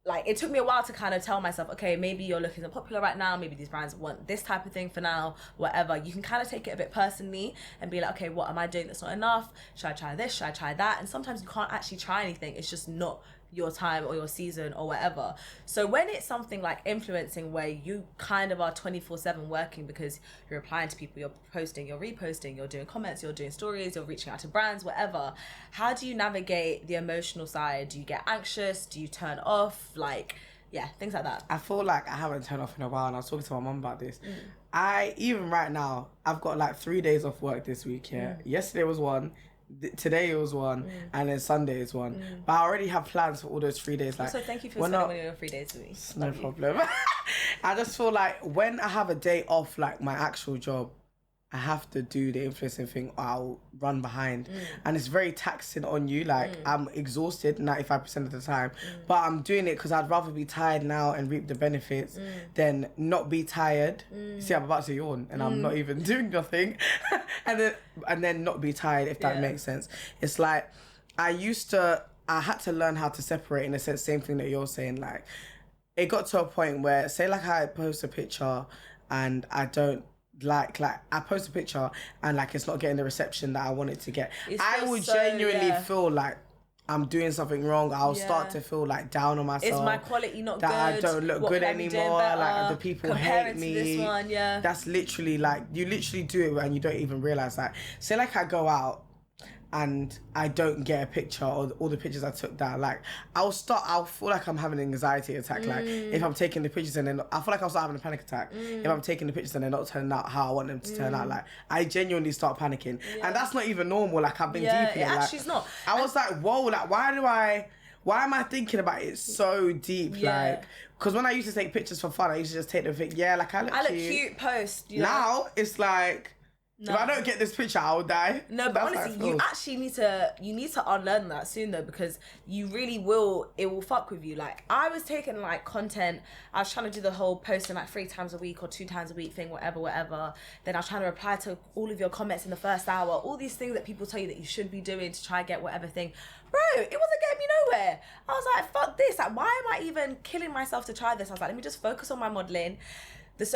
Like, it took me a while to kind of tell myself, okay, maybe your look isn't popular right now. Maybe these brands want this type of thing for now, whatever. You can kind of take it a bit personally and be like, okay, what am I doing that's not enough? Should I try this? Should I try that? And sometimes you can't actually try anything. It's just not your time or your season or whatever. So when it's something like influencing where you kind of are 24/7 working because you're replying to people, you're posting, you're reposting, you're doing comments, you're doing stories, you're reaching out to brands, whatever, how do you navigate the emotional side? Do you get anxious? Do you turn off? Like, yeah, things like that. I feel like I haven't turned off in a while, and I was talking to my mum about this. Even right now, I've got like 3 days off work this week. Yesterday was one, today it was one, and then Sunday is one. But I already have plans for all those 3 days. Like, so thank you for spending one of your 3 days with me. No problem. I just feel like when I have a day off, like my actual job, I have to do the influencing thing or I'll run behind. And it's very taxing on you. Like, I'm exhausted 95% of the time. But I'm doing it because I'd rather be tired now and reap the benefits than not be tired. See, I'm about to yawn and I'm not even doing nothing. and then not be tired, if that makes sense. It's like, I had to learn how to separate, in a sense, same thing that you're saying. Like, it got to a point where, say like I post a picture and I don't, like I post a picture and like it's not getting the reception that I want it to get, I would genuinely feel like I'm doing something wrong. I'll start to feel like down on myself. Is my quality not that good? I don't look good anymore. Like, the people hate me. To this one, That's literally like, you literally do it and you don't even realise that. Say like I go out and I don't get a picture or all the pictures I took down, like I'll feel like I'm having an anxiety attack. Like if I'm taking the pictures and then I feel like I'll start having a panic attack if I'm taking the pictures and they're not turning out how I want them to turn out. Like I genuinely start panicking, and that's not even normal. Like I've been deep in it. Actually, it's not. I was like, whoa, like why am I thinking about it so deep? Like, because when I used to take pictures for fun, I used to just take the pic. Yeah, like I look cute. Post. You know? Now it's like. No. If I don't get this picture, I'll die. No, but honestly, you actually need to unlearn that soon though, because you really will. It will fuck with you. Like I was taking like content. I was trying to do the whole posting like 3 times a week or 2 times a week thing, whatever. Then I was trying to reply to all of your comments in the first hour. All these things that people tell you that you should be doing to try and get whatever thing. Bro, it wasn't getting me nowhere. I was like, fuck this. Like, why am I even killing myself to try this? I was like, let me just focus on my modelling. Do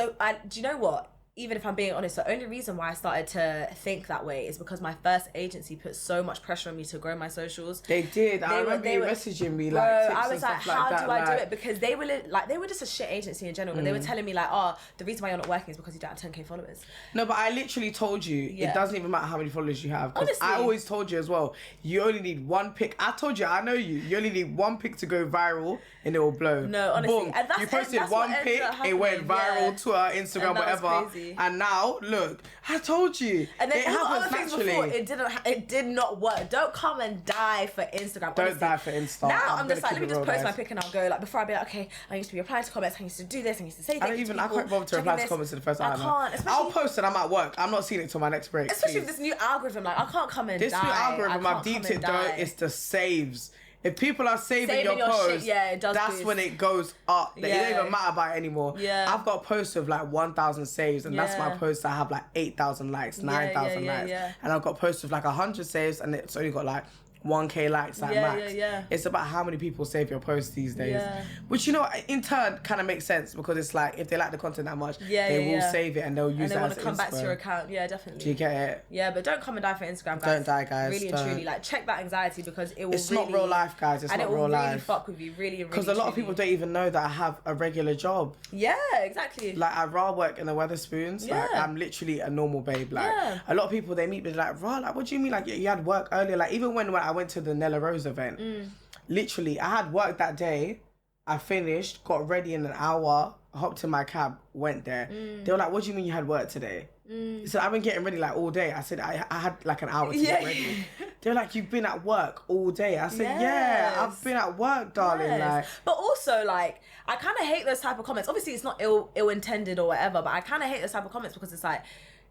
you know what? Even if I'm being honest, the only reason why I started to think that way is because my first agency put so much pressure on me to grow my socials. They did. I remember you messaging me like, bro, I was like, how do I do it? Because they were just a shit agency in general. But they were telling me like, oh, the reason why you're not working is because you don't have 10k followers. No, but I literally told you it doesn't even matter how many followers you have. Honestly, I always told you as well. You only need one pic. I told you, I know you. You only need one pic to go viral, and it will blow. No, honestly, boom. And you posted one pic, it went viral, Twitter, Instagram, whatever. And now, look, I told you. And then it all happens other things naturally. before, it did not work. Don't come and die for Instagram. Don't die for Insta. Now I'm just like, let me just post my pic and I'll go. Like before I'd be like, okay, I used to be replying to comments, I used to do this, I used to say things. I can't bother to reply to comments in the first time. I can't. I'll post and I'm at work. I'm not seeing it till my next break. Especially with this new algorithm, like I can't come and die. This new algorithm, I've deeped it though, is the saves. If people are saving your post, shit, that's boost. When it goes up. It don't even matter about it anymore. Yeah. I've got posts with like 1,000 saves, and that's my posts that have like 8,000 likes, 9,000 likes. And I've got posts with like 100 saves, and it's only got like 1k likes like max. It's about how many people save your posts these days. Which, you know, in turn kind of makes sense, because it's like if they like the content that much, they will save it and they'll use it as and they want to come back to your account. Yeah, definitely. Do you get it? Yeah, but don't come and die for Instagram, guys. Don't die, guys. Really and truly, like check that anxiety, because it will. It's not real life, guys. It's not real life. And it will really fuck with you, really. Because a lot of people don't even know that I have a regular job. Yeah, exactly. Like I raw work in the Weatherspoons. Like I'm literally a normal babe. Like a lot of people, they meet me like, raw, like what do you mean? Like you had work earlier? Like even when I went to the Nella Rose event, literally I had work that day. I finished, got ready in an hour, hopped in my cab, went there. They were like, what do you mean you had work today? So I've been getting ready like all day. I said I had like an hour to get ready. They're like, you've been at work all day. I said, yeah, I've been at work, darling. Like, but also like, I kind of hate those type of comments. Obviously it's not ill intended or whatever, but I kind of hate those type of comments, because it's like,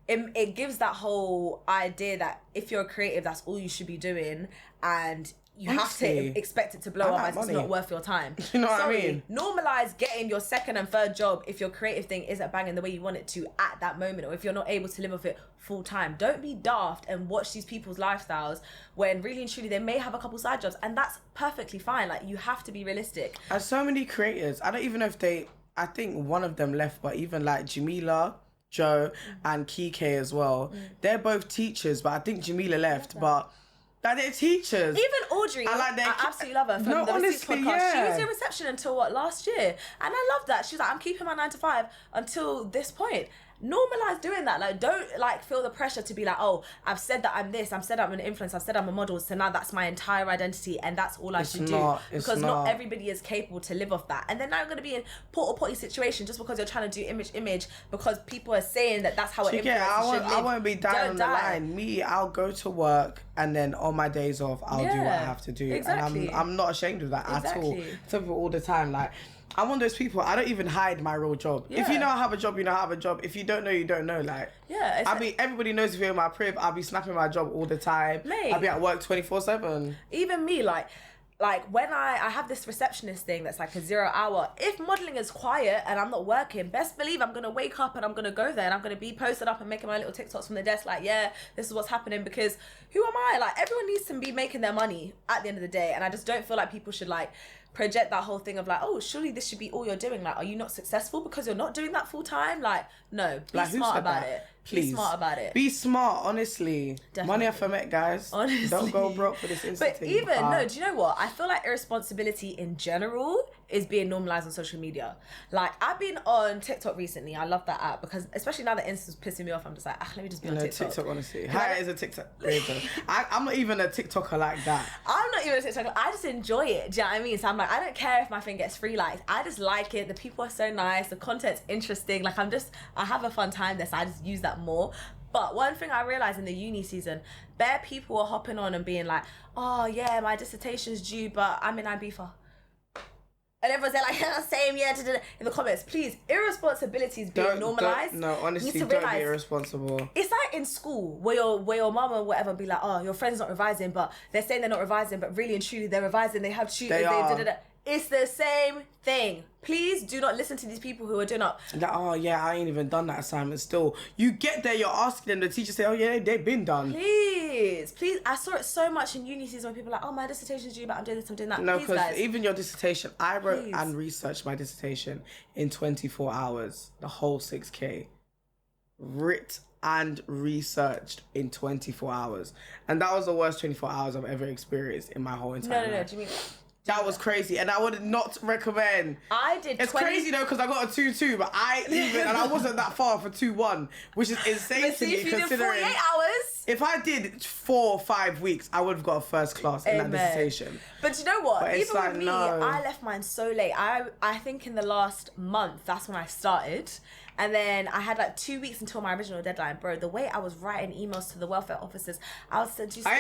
it gives that whole idea that if you're creative, that's all you should be doing, and you have to expect it to blow up, as it's not worth your time. You know what I mean? Normalize getting your second and third job if your creative thing isn't banging the way you want it to at that moment, or if you're not able to live off it full time. Don't be daft and watch these people's lifestyles when really and truly they may have a couple side jobs, and that's perfectly fine. Like, you have to be realistic. And so many creators, I don't even know if I think one of them left, but even like Jamelia, Joe, and Kike as well. They're both teachers, but I think Jamelia left, but like they're teachers. Even Audrey, I absolutely love her from the Receipts podcast. She was in reception until last year, and I love that. She's like, I'm keeping my 9 to 5 until this point. Normalize doing that. Like, don't like feel the pressure to be like, oh, I've said that I'm this, I've said I'm an influencer, I've said I'm a model, so now that's my entire identity and that's all I should do. Because not everybody is capable to live off that. And then now you're going to be in porta potty situation just because you're trying to do image, because people are saying that that's how an influencer should live. I won't be down on the line. Me, I'll go to work, and then on my days off, I'll do what I have to do. Exactly. And I'm not ashamed of that at all. I tell people all the time, like, I'm one of those people, I don't even hide my real job. If you know I have a job, you know I have a job. If you don't know, you don't know. Like, everybody knows if you're in my crib, I'll be snapping my job all the time. Mate, I'll be at work 24/7. Even me, like when I have this receptionist thing that's like a 0 hour, if modelling is quiet and I'm not working, best believe I'm going to wake up and I'm going to go there and I'm going to be posted up and making my little TikToks from the desk like, yeah, this is what's happening, because who am I? Like, everyone needs to be making their money at the end of the day, and I just don't feel like people should like project that whole thing of like, oh, surely this should be all you're doing. Like, are you not successful because you're not doing that full time? Like, no, be smart about it. Please. Be smart about it. Be smart, honestly. Definitely. Money off a met, guys. Honestly. Don't go broke for this instant. But even, no, do you know what? I feel like irresponsibility in general is being normalized on social media. Like, I've been on TikTok recently. I love that app because, especially now that Insta's pissing me off, I'm just like, let me just be on TikTok. Honestly. Hayaat is a TikTok creator. I'm not even a TikToker like that. I'm not even a TikToker. I just enjoy it. Do you know what I mean? So I'm like, I don't care if my thing gets 3 likes. I just like it. The people are so nice. The content's interesting. Like, I have a fun time there, so I just use that more. But one thing I realised in the uni season, bare people were hopping on and being like, oh yeah, my dissertation's due, but I'm in Ibiza. And everyone's there like, yeah, same, yeah, in the comments. Please, irresponsibility is being normalised. No, honestly, don't be irresponsible. It's like in school where your mum or whatever be like, oh, your friend's not revising, but they're saying they're not revising, but really and truly they're revising, they have tutors, It's the same thing. Please do not listen to these people who are doing up. Like, oh yeah, I ain't even done that assignment still. You get there, you're asking them, the teacher say, oh yeah, they've been done. Please. I saw it so much in uni season when people are like, oh, my dissertation's due, but I'm doing this, I'm doing that. No, because even your dissertation, I wrote and researched my dissertation in 24 hours, the whole 6K. Writ and researched in 24 hours. And that was the worst 24 hours I've ever experienced in my whole entire life. No, do you mean... That was crazy, and I would not recommend. I did. It's crazy though because I got a 2-2, but and I wasn't that far for 2-1, which is insane to me. If you did 48 hours, if I did 4 or 5 weeks, I would have got a first class in that dissertation. But you know what? Even with me, I left mine so late. I think in the last month, that's when I started. And then I had like 2 weeks until my original deadline, bro. The way I was writing emails to the welfare officers, I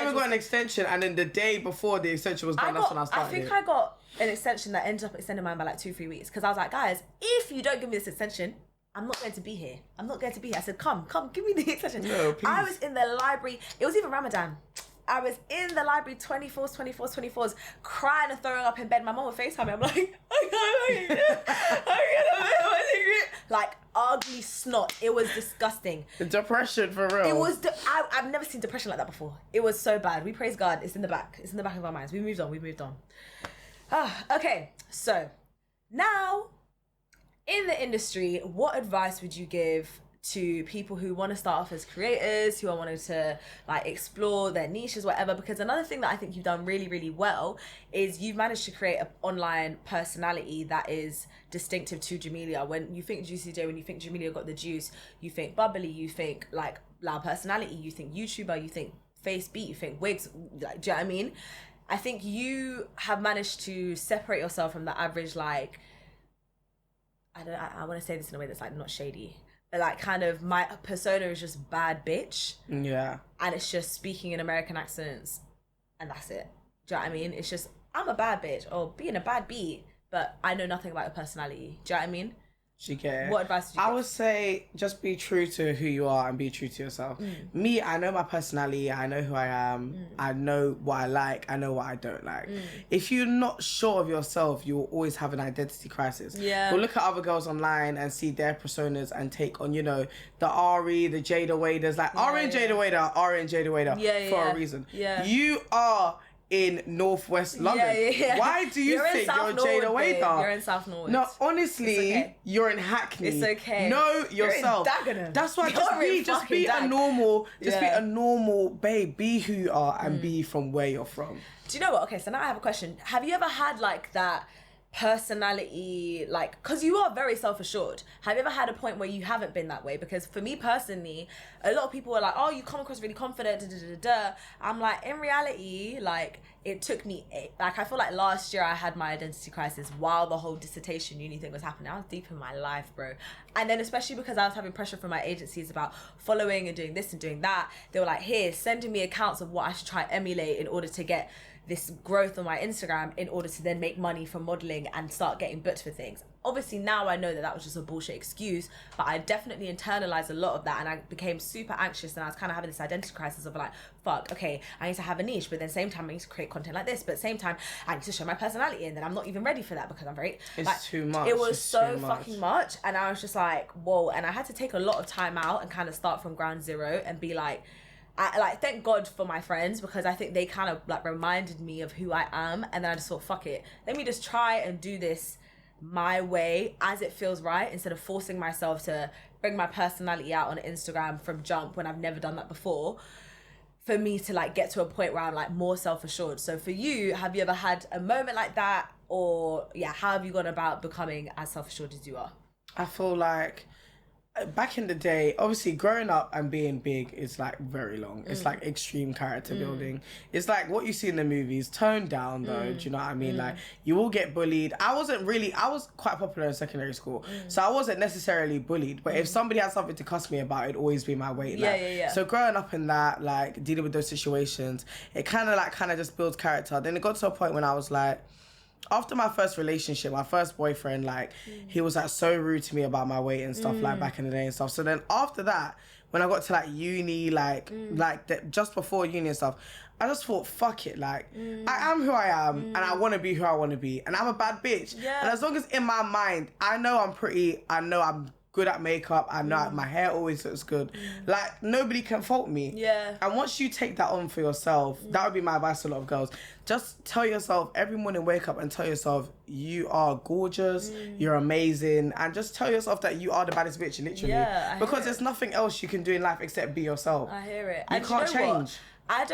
even got an extension, and then the day before the extension was done, that's when I started. I think I got an extension that ended up extending mine by like 2-3 weeks because I was like, guys, if you don't give me this extension, I'm not going to be here. I said, come, give me the extension. No, please. I was in the library. It was even Ramadan. I was in the library 24s, crying and throwing up in bed. My mom would FaceTime me. I'm like, I can't. Like, ugly snot. It was disgusting. Depression, for real. It was, I've never seen depression like that before. It was so bad. We praise God. It's in the back. It's in the back of our minds. We moved on. Okay, so now in the industry, what advice would you give to people who want to start off as creators, who are wanting to like explore their niches, whatever? Because another thing that I think you've done really, really well is you've managed to create an online personality that is distinctive to Jamelia. When you think Juicy J, when you think Jamelia Got The Juice, you think bubbly, you think like loud personality, you think YouTuber, you think face beat, you think wigs, like, do you know what I mean? I think you have managed to separate yourself from the average, like, I want to say this in a way that's like not shady, like kind of my persona is just bad bitch. Yeah. And it's just speaking in American accents and that's it. Do you know what I mean? It's just, I'm a bad bitch or being a bad beat, but I know nothing about your personality. Do you know what I mean? What advice would you give? I would say just be true to who you are and be true to yourself. Me, I know my personality. I know who I am. I know what I like. I know what I don't like. If you're not sure of yourself, you will always have an identity crisis. Yeah. We'll look at other girls online and see their personas and take on, you know, the Ari, the Jada Waders, like Ari and Jada Wader for a reason. Yeah. You are in Northwest London. Yeah. Why do you think you're Jada Wader? You're in South Norwood. No, honestly, okay. You're in Hackney. It's okay. Know yourself. You're in Dagenham. That's why just be a normal babe. Be who you are and be from where you're from. Do you know what? Okay, so now I have a question. Have you ever had like that personality, like, because you are very self-assured, have you ever had a point where you haven't been that way? Because for me personally, a lot of people are like, oh, you come across really confident, I'm like, in reality, like, it took me, like, I feel like last year I had my identity crisis while the whole dissertation uni thing was happening. I was deep in my life, bro. And then especially because I was having pressure from my agencies about following and doing this and doing that, they were like, here, sending me accounts of what I should try and emulate in order to get this growth on my Instagram in order to then make money from modeling and start getting booked for things. Obviously now I know that that was just a bullshit excuse, but I definitely internalized a lot of that and I became super anxious and I was kind of having this identity crisis of like, fuck, okay, I need to have a niche, but then same time I need to create content like this, but same time I need to show my personality and then I'm not even ready for that because I'm very... It's like, too much. It was so fucking much and I was just like, whoa, and I had to take a lot of time out and kind of start from ground zero and be like, thank God for my friends because I think they kind of like reminded me of who I am and then I just thought, fuck it, let me just try and do this my way as it feels right instead of forcing myself to bring my personality out on Instagram from jump when I've never done that before, for me to like get to a point where I'm like more self-assured. So for you, have you ever had a moment like that, or how have you gone about becoming as self-assured as you are? I feel like back in the day, obviously growing up and being big is like very long. It's like extreme character building. It's like what you see in the movies, toned down though. Do you know what I mean? Like you will get bullied. I was quite popular in secondary school, so I wasn't necessarily bullied. But if somebody had something to cuss me about, it'd always be my weight. Like, so growing up in that, like dealing with those situations, it kind of just builds character. Then it got to a point when I was like, after my first relationship, my first boyfriend, like, he was, like, so rude to me about my weight and stuff, like, back in the day and stuff. So then after that, when I got to, like, uni, just before uni and stuff, I just thought, fuck it, like, I am who I am, and I want to be who I want to be, and I'm a bad bitch. Yeah. And as long as in my mind, I know I'm pretty, I know I'm good at makeup, I know my hair always looks good, like, nobody can fault me. Yeah. And once you take that on for yourself, that would be my advice to a lot of girls. Just tell yourself, every morning wake up and tell yourself, you are gorgeous, you're amazing, and just tell yourself that you are the baddest bitch, literally. Yeah, because there's nothing else you can do in life except be yourself. I hear it. You can't change. I'm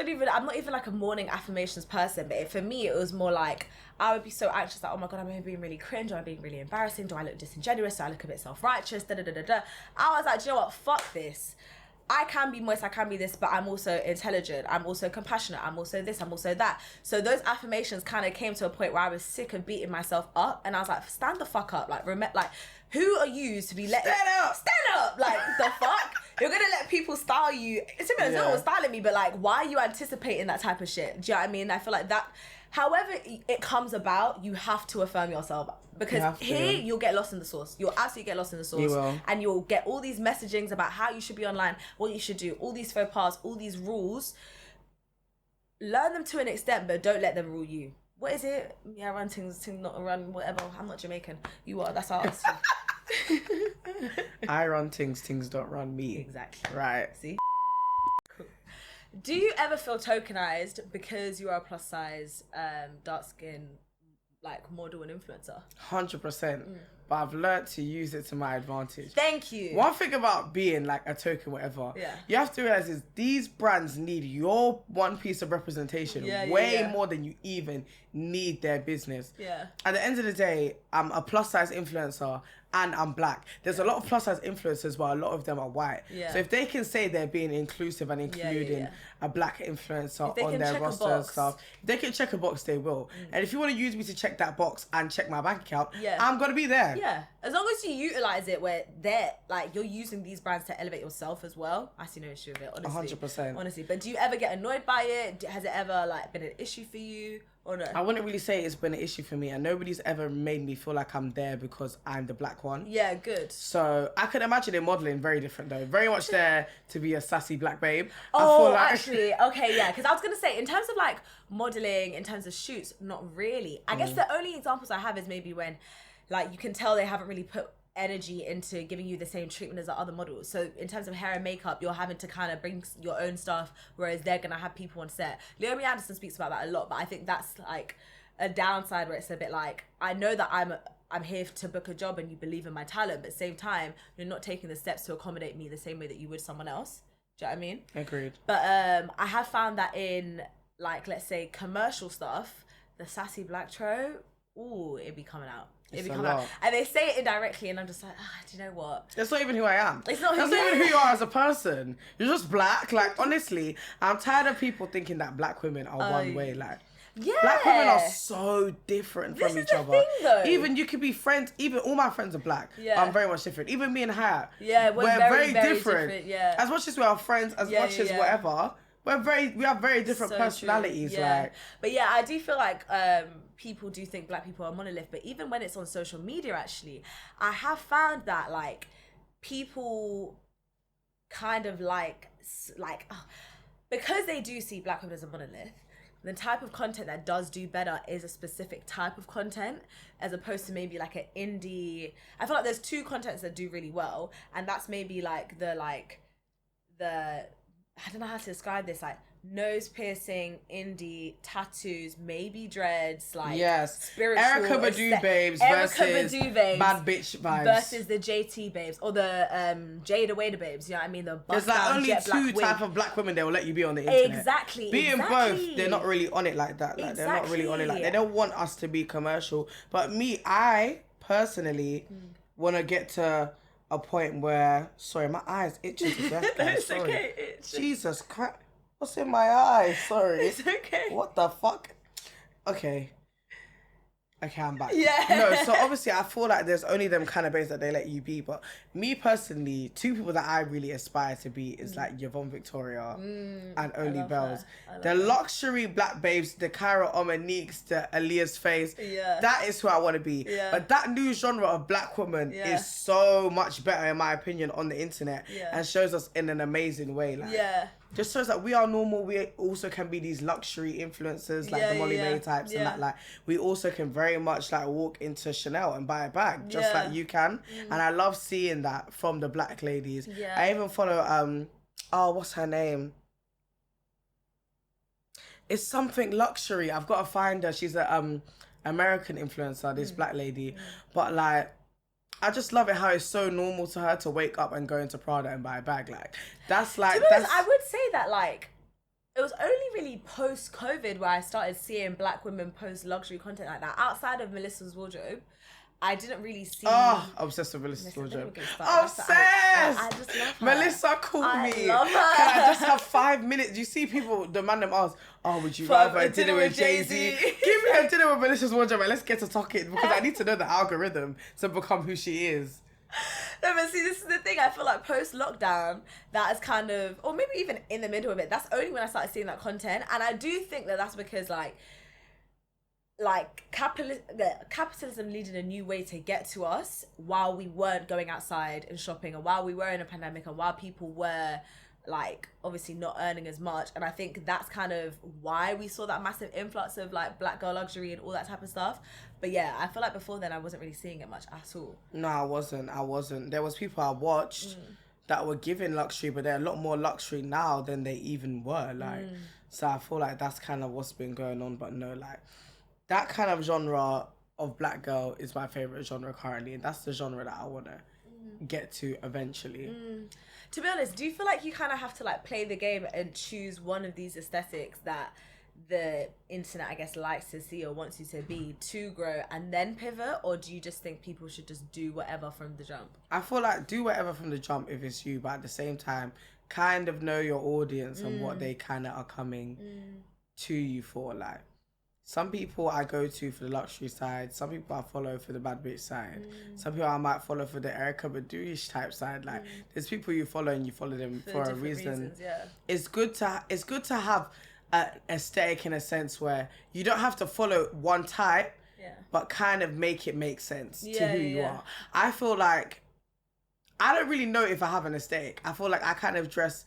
not even like a morning affirmations person, but for me, it was more like, I would be so anxious that, oh my God, am I being really cringe? Am I being really embarrassing? Do I look disingenuous? Do I look a bit self-righteous? I was like, do you know what? Fuck this. I can be moist, I can be this, but I'm also intelligent. I'm also compassionate. I'm also this, I'm also that. So those affirmations kind of came to a point where I was sick of beating myself up, and I was like, stand the fuck up. Like, who are you to be letting... Stand up! Like, the fuck? You're gonna let people style you. It's no one styling me, but like, why are you anticipating that type of shit? Do you know what I mean? I feel like that, however it comes about, you have to affirm yourself. Because you'll get lost in the sauce. You'll absolutely get lost in the sauce. You will. And you'll get all these messagings about how you should be online, what you should do, all these faux pas, all these rules. Learn them to an extent, but don't let them rule you. What is it? Yeah, run things, not run, whatever. I'm not Jamaican. You are. That's our I run things don't run me. Exactly. Right. See? Cool. Do you ever feel tokenized because you are a plus size, dark skin, like model and influencer? 100%. But I've learnt to use it to my advantage. Thank you. One thing about being like a token, whatever, you have to realize is these brands need your one piece of representation way more than you even need their business. Yeah. At the end of the day, I'm a plus size influencer and I'm black. There's a lot of plus size influencers, but a lot of them are white. Yeah. So if they can say they're being inclusive and including a black influencer on their roster and stuff, if they can check a box, they will. And if you want to use me to check that box and check my bank account, I'm going to be there. Yeah. As long as you utilize it where you're using these brands to elevate yourself as well, I see no issue with it, honestly. 100%. Honestly. But do you ever get annoyed by it? Has it ever like been an issue for you? Or no? I wouldn't really say it's been an issue for me, and nobody's ever made me feel like I'm there because I'm the black one. Yeah, good. So I could imagine in modelling very different though. Very much there to be a sassy black babe. Oh, I feel like... actually, okay, yeah. Because I was going to say, in terms of like modelling, in terms of shoots, not really. I guess the only examples I have is maybe when like you can tell they haven't really put energy into giving you the same treatment as the other models. So in terms of hair and makeup, you're having to kind of bring your own stuff, whereas they're gonna have people on set. Leomi Anderson speaks about that a lot, but I think that's like a downside where it's a bit like, I know that I'm here to book a job and you believe in my talent, but at the same time, you're not taking the steps to accommodate me the same way that you would someone else. Do you know what I mean? Agreed. But I have found that in like, let's say commercial stuff, the sassy black tro, ooh, it'd be coming out. And they say it indirectly, and I'm just like, do you know what? That's not even who I am. It's not That's not even who you are as a person. You're just black. Like, honestly, I'm tired of people thinking that black women are one way. Like, black women are so different from each other. Thing, though. Even you could be friends. Even all my friends are black. Yeah. I'm very much different. Even me and Hayaat. Yeah, we're very different. Yeah. As much as we are friends, as much as whatever, we have very different personalities. True. Yeah. Like, but yeah, I do feel like people do think black people are monolith, but even when it's on social media, actually, I have found that like people kind of like because they do see black women as a monolith, the type of content that does do better is a specific type of content, as opposed to maybe like an indie. I feel like there's two contents that do really well, and that's maybe like the I don't know how to describe this, like nose piercing, indie, tattoos, maybe dreads, like yes, spiritual. Erykah Badu babes versus bad bitch vibes versus the JT babes or the Jada Wader babes. You know what I mean? The there's like only two type of black women that will let you be on the internet. Exactly. Being both, they're not really on it like that. Like they're not really on it like they don't want us to be commercial. But me, I personally want to get to a point where sorry, my eyes itching to death. It's sorry. okay. Jesus Christ. What's in my eye? Sorry. It's okay. What the fuck? Okay, I'm back. Yeah. No, so obviously I feel like there's only them kind of babes that they let you be. But me personally, two people that I really aspire to be is like Yvonne Victoria and Only Bells. The luxury black babes, the Kyra Omaniques, the Aaliyah's Face. Yeah. That is who I want to be. Yeah. But that new genre of black woman is so much better in my opinion on the internet and shows us in an amazing way. Like, just shows that we are normal. We also can be these luxury influencers like the Molly May types and that. Like we also can very much like walk into Chanel and buy a bag just like you can. And I love seeing that from the black ladies. I even follow what's her name? It's something luxury. I've got to find her. She's a American influencer, this black lady. But like I just love it how it's so normal to her to wake up and go into Prada and buy a bag. Like that's like. To be honest, I would say that like it was only really post-COVID where I started seeing black women post luxury content like that. Outside of Melissa's wardrobe, I didn't really see. Oh, obsessed with Melissa's wardrobe. Obsessed. I just love her. Melissa, call me. I love her. Can I just have 5 minutes? You see people demand them ask, oh, would you rather a dinner with Jay-Z? Give me a dinner with Melissa's wardrobe and let's get to talking because I need to know the algorithm to become who she is. No, but see, this is the thing. I feel like post-lockdown, that is kind of, or maybe even in the middle of it, that's only when I started seeing that content. And I do think that that's because capitalism needed a new way to get to us while we weren't going outside and shopping and while we were in a pandemic and while people were like obviously not earning as much. And I think that's kind of why we saw that massive influx of like black girl luxury and all that type of stuff. But yeah, I feel like before then I wasn't really seeing it much at all. No, I wasn't. There was people I watched that were giving luxury, but they're a lot more luxury now than they even were. Like, so I feel like that's kind of what's been going on. But no, like that kind of genre of black girl is my favorite genre currently, and that's the genre that I want to get to eventually. To be honest, do you feel like you kind of have to like play the game and choose one of these aesthetics that the internet, I guess, likes to see or wants you to be to grow and then pivot? Or do you just think people should just do whatever from the jump? I feel like do whatever from the jump if it's you, but at the same time, kind of know your audience and what they kind of are coming to you for. Like, some people I go to for the luxury side. Some people I follow for the bad bitch side. Some people I might follow for the Erykah Badu type side. Like, there's people you follow and you follow them for a reason. It's good to have an aesthetic in a sense where you don't have to follow one type, but kind of make it make sense to who you are. I feel like I don't really know if I have an aesthetic. I feel like I kind of dress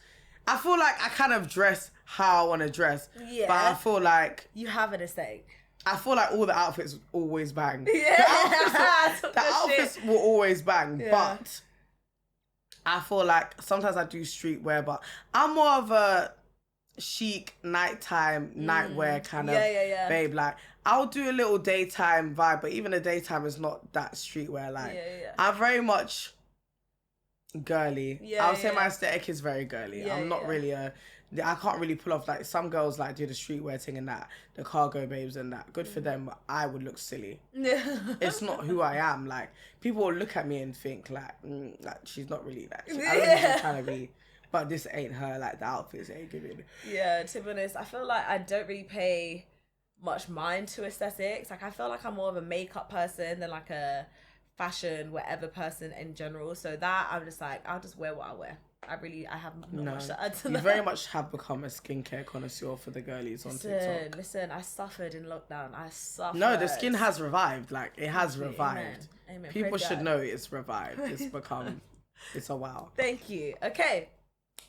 how I want to dress. Yeah. But I feel like you have an aesthetic. I feel like all the outfits always bang. Yeah. The outfits will always bang. Yeah. But I feel like sometimes I do streetwear, but I'm more of a chic nighttime nightwear kind of babe. Like, I'll do a little daytime vibe, but even the daytime is not that streetwear. Like, I'm very much girly. I would say my aesthetic is very girly. I'm not really I can't really pull off, like, some girls like do the streetwear thing and that, the cargo babes and that. Good for them, but I would look silly. It's not who I am. Like, people will look at me and think like she's not really that. I don't think she's trying to be, but this ain't her. Like, the outfits ain't giving. Yeah, to be honest, I feel like I don't really pay much mind to aesthetics. Like, I feel like I'm more of a makeup person than like a fashion whatever person in general. So that I'm just like, I'll just wear what I wear. I have not much to add to that. You very much have become a skincare connoisseur for the girlies on TikTok. Listen, I suffered in lockdown. No, the skin has revived. Like, it has revived. Amen. People should know it's revived. It's become, it's a wow. Thank you. Okay.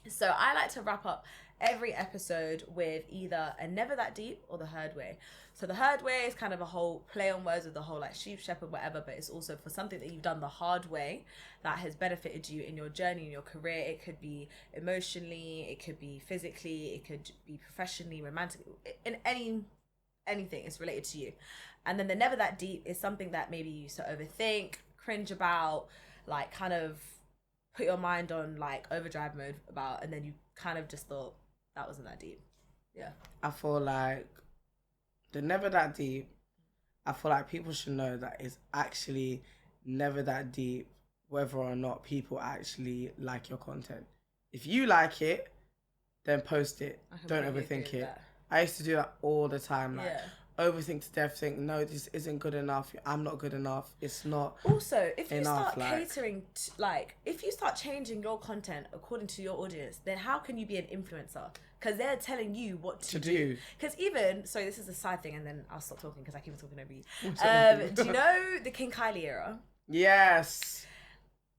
So I like to wrap up every episode with either a never that deep or the hard way. So the hard way is kind of a whole play on words with the whole like sheep shepherd, whatever, but it's also for something that you've done the hard way that has benefited you in your journey, in your career. It could be emotionally, it could be physically, it could be professionally, romantically, in anything it's related to you. And then the never that deep is something that maybe you used to overthink, cringe about, like kind of put your mind on like overdrive mode about, and then you kind of just thought that wasn't that deep. Yeah. I feel like the never that deep, I feel like people should know that it's actually never that deep whether or not people actually like your content. If you like it, then post it. Don't overthink it. I used to do that all the time. Like, overthink to death, think, no, this isn't good enough. I'm not good enough. It's not. Also, if you enough, start catering, if you start changing your content according to your audience, then how can you be an influencer? Because they're telling you what to do. Because sorry, this is a side thing, and then I'll stop talking because I keep talking over you. Do you know the King Kylie era? Yes.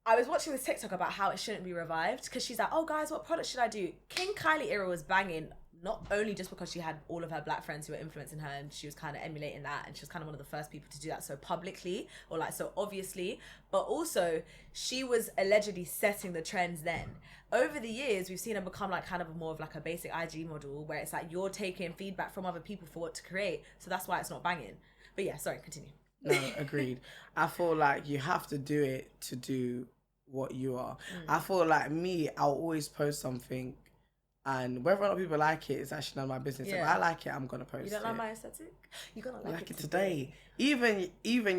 I was watching this TikTok about how it shouldn't be revived because she's like, oh guys, what product should I do? King Kylie era was banging, not only just because she had all of her black friends who were influencing her and she was kind of emulating that, and she was kind of one of the first people to do that so publicly or like so obviously, but also she was allegedly setting the trends then. Over the years, we've seen her become like kind of more of like a basic IG model where it's like you're taking feedback from other people for what to create. So that's why it's not banging. But yeah, sorry, continue. No, agreed. I feel like you have to do it to do what you are. I feel like I'll always post something, and whether or not people like it, it's actually none of my business. If I like it, I'm gonna post it. You don't like my aesthetic? You're gonna like it today. Even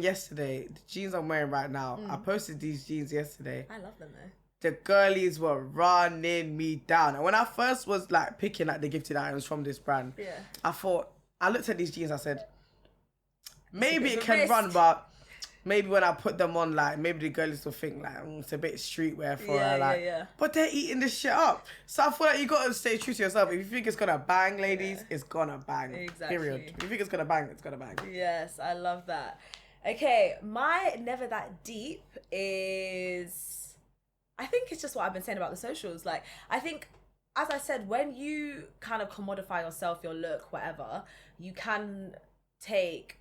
yesterday, the jeans I'm wearing right now, I posted these jeans yesterday. I love them though. The girlies were running me down. And when I first was like picking like the gifted items from this brand, I looked at these jeans, I said, maybe it can run, but maybe when I put them on, like, maybe the girlies will think, like, it's a bit streetwear for her, like, but they're eating this shit up. So I feel like you got to stay true to yourself. If you think it's going to bang, ladies, it's going to bang. Exactly. Period. If you think it's going to bang, it's going to bang. Yes, I love that. Okay, my never that deep is, I think it's just what I've been saying about the socials. Like, I think, as I said, when you kind of commodify yourself, your look, whatever, you can take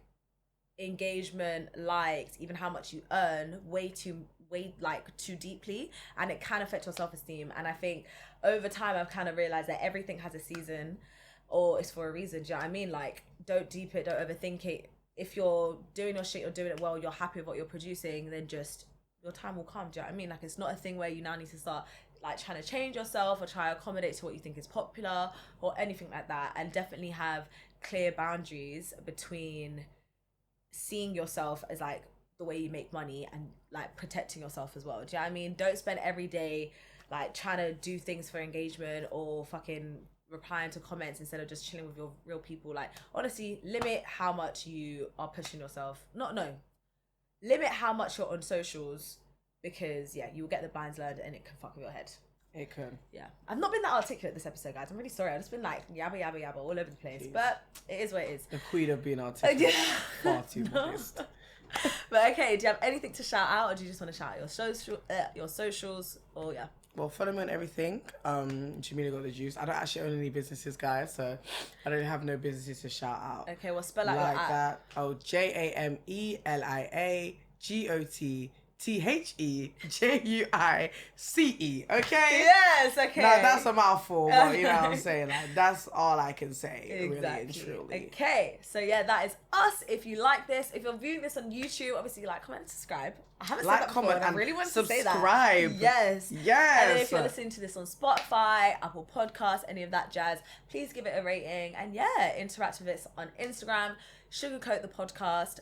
engagement, likes, even how much you earn way too deeply, and it can affect your self-esteem. And I think over time I've kind of realized that everything has a season, or it's for a reason. Do you know what I mean? Like, don't deep it, don't overthink it. If you're doing your shit, you're doing it well, you're happy with what you're producing, then just your time will come. Do you know what I mean? Like, it's not a thing where you now need to start like trying to change yourself or try to accommodate to what you think is popular or anything like that. And definitely have clear boundaries between seeing yourself as like the way you make money and like protecting yourself as well. Do you know what I mean? Don't spend every day like trying to do things for engagement or fucking replying to comments instead of just chilling with your real people. Like, honestly, limit how much you are pushing yourself. Limit how much you're on socials, because you will get the blinds learned and it can fuck with your head. It can. Yeah. I've not been that articulate this episode, guys. I'm really sorry. I've just been like yabba all over the place. Jeez. But it is what it is. The queen of being articulate. Far too modest. But okay, do you have anything to shout out, or do you just want to shout out your socials? Or Well, follow me on everything. Jamelia Got The Juice. I don't actually own any businesses, guys, so I don't have no businesses to shout out. Okay, well, spell out like your that. Oh, JAMELIAGOTTHEJUICE. Okay. Yes. Okay. Now that's a mouthful, but you know what I'm saying. Like, that's all I can say. Exactly. Really and truly. Okay. So that is us. If you like this, if you're viewing this on YouTube, obviously like, comment, and subscribe. I haven't said that before, and I really wanted to say that. Subscribe. Yes. Yes. And then if you're listening to this on Spotify, Apple Podcasts, any of that jazz, please give it a rating and interact with us on Instagram. Sugarcoat the podcast.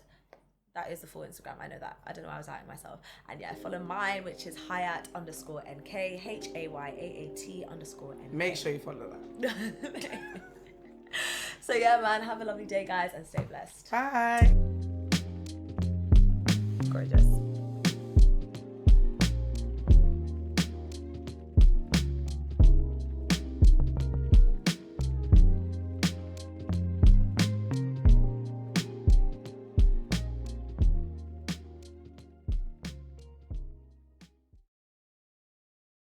That is the full Instagram. I know that. I don't know why I was outing myself. And follow mine, which is Hayaat _NK, HAYAAT _NK. Make sure you follow that. So man, have a lovely day, guys, and stay blessed. Bye. Gorgeous.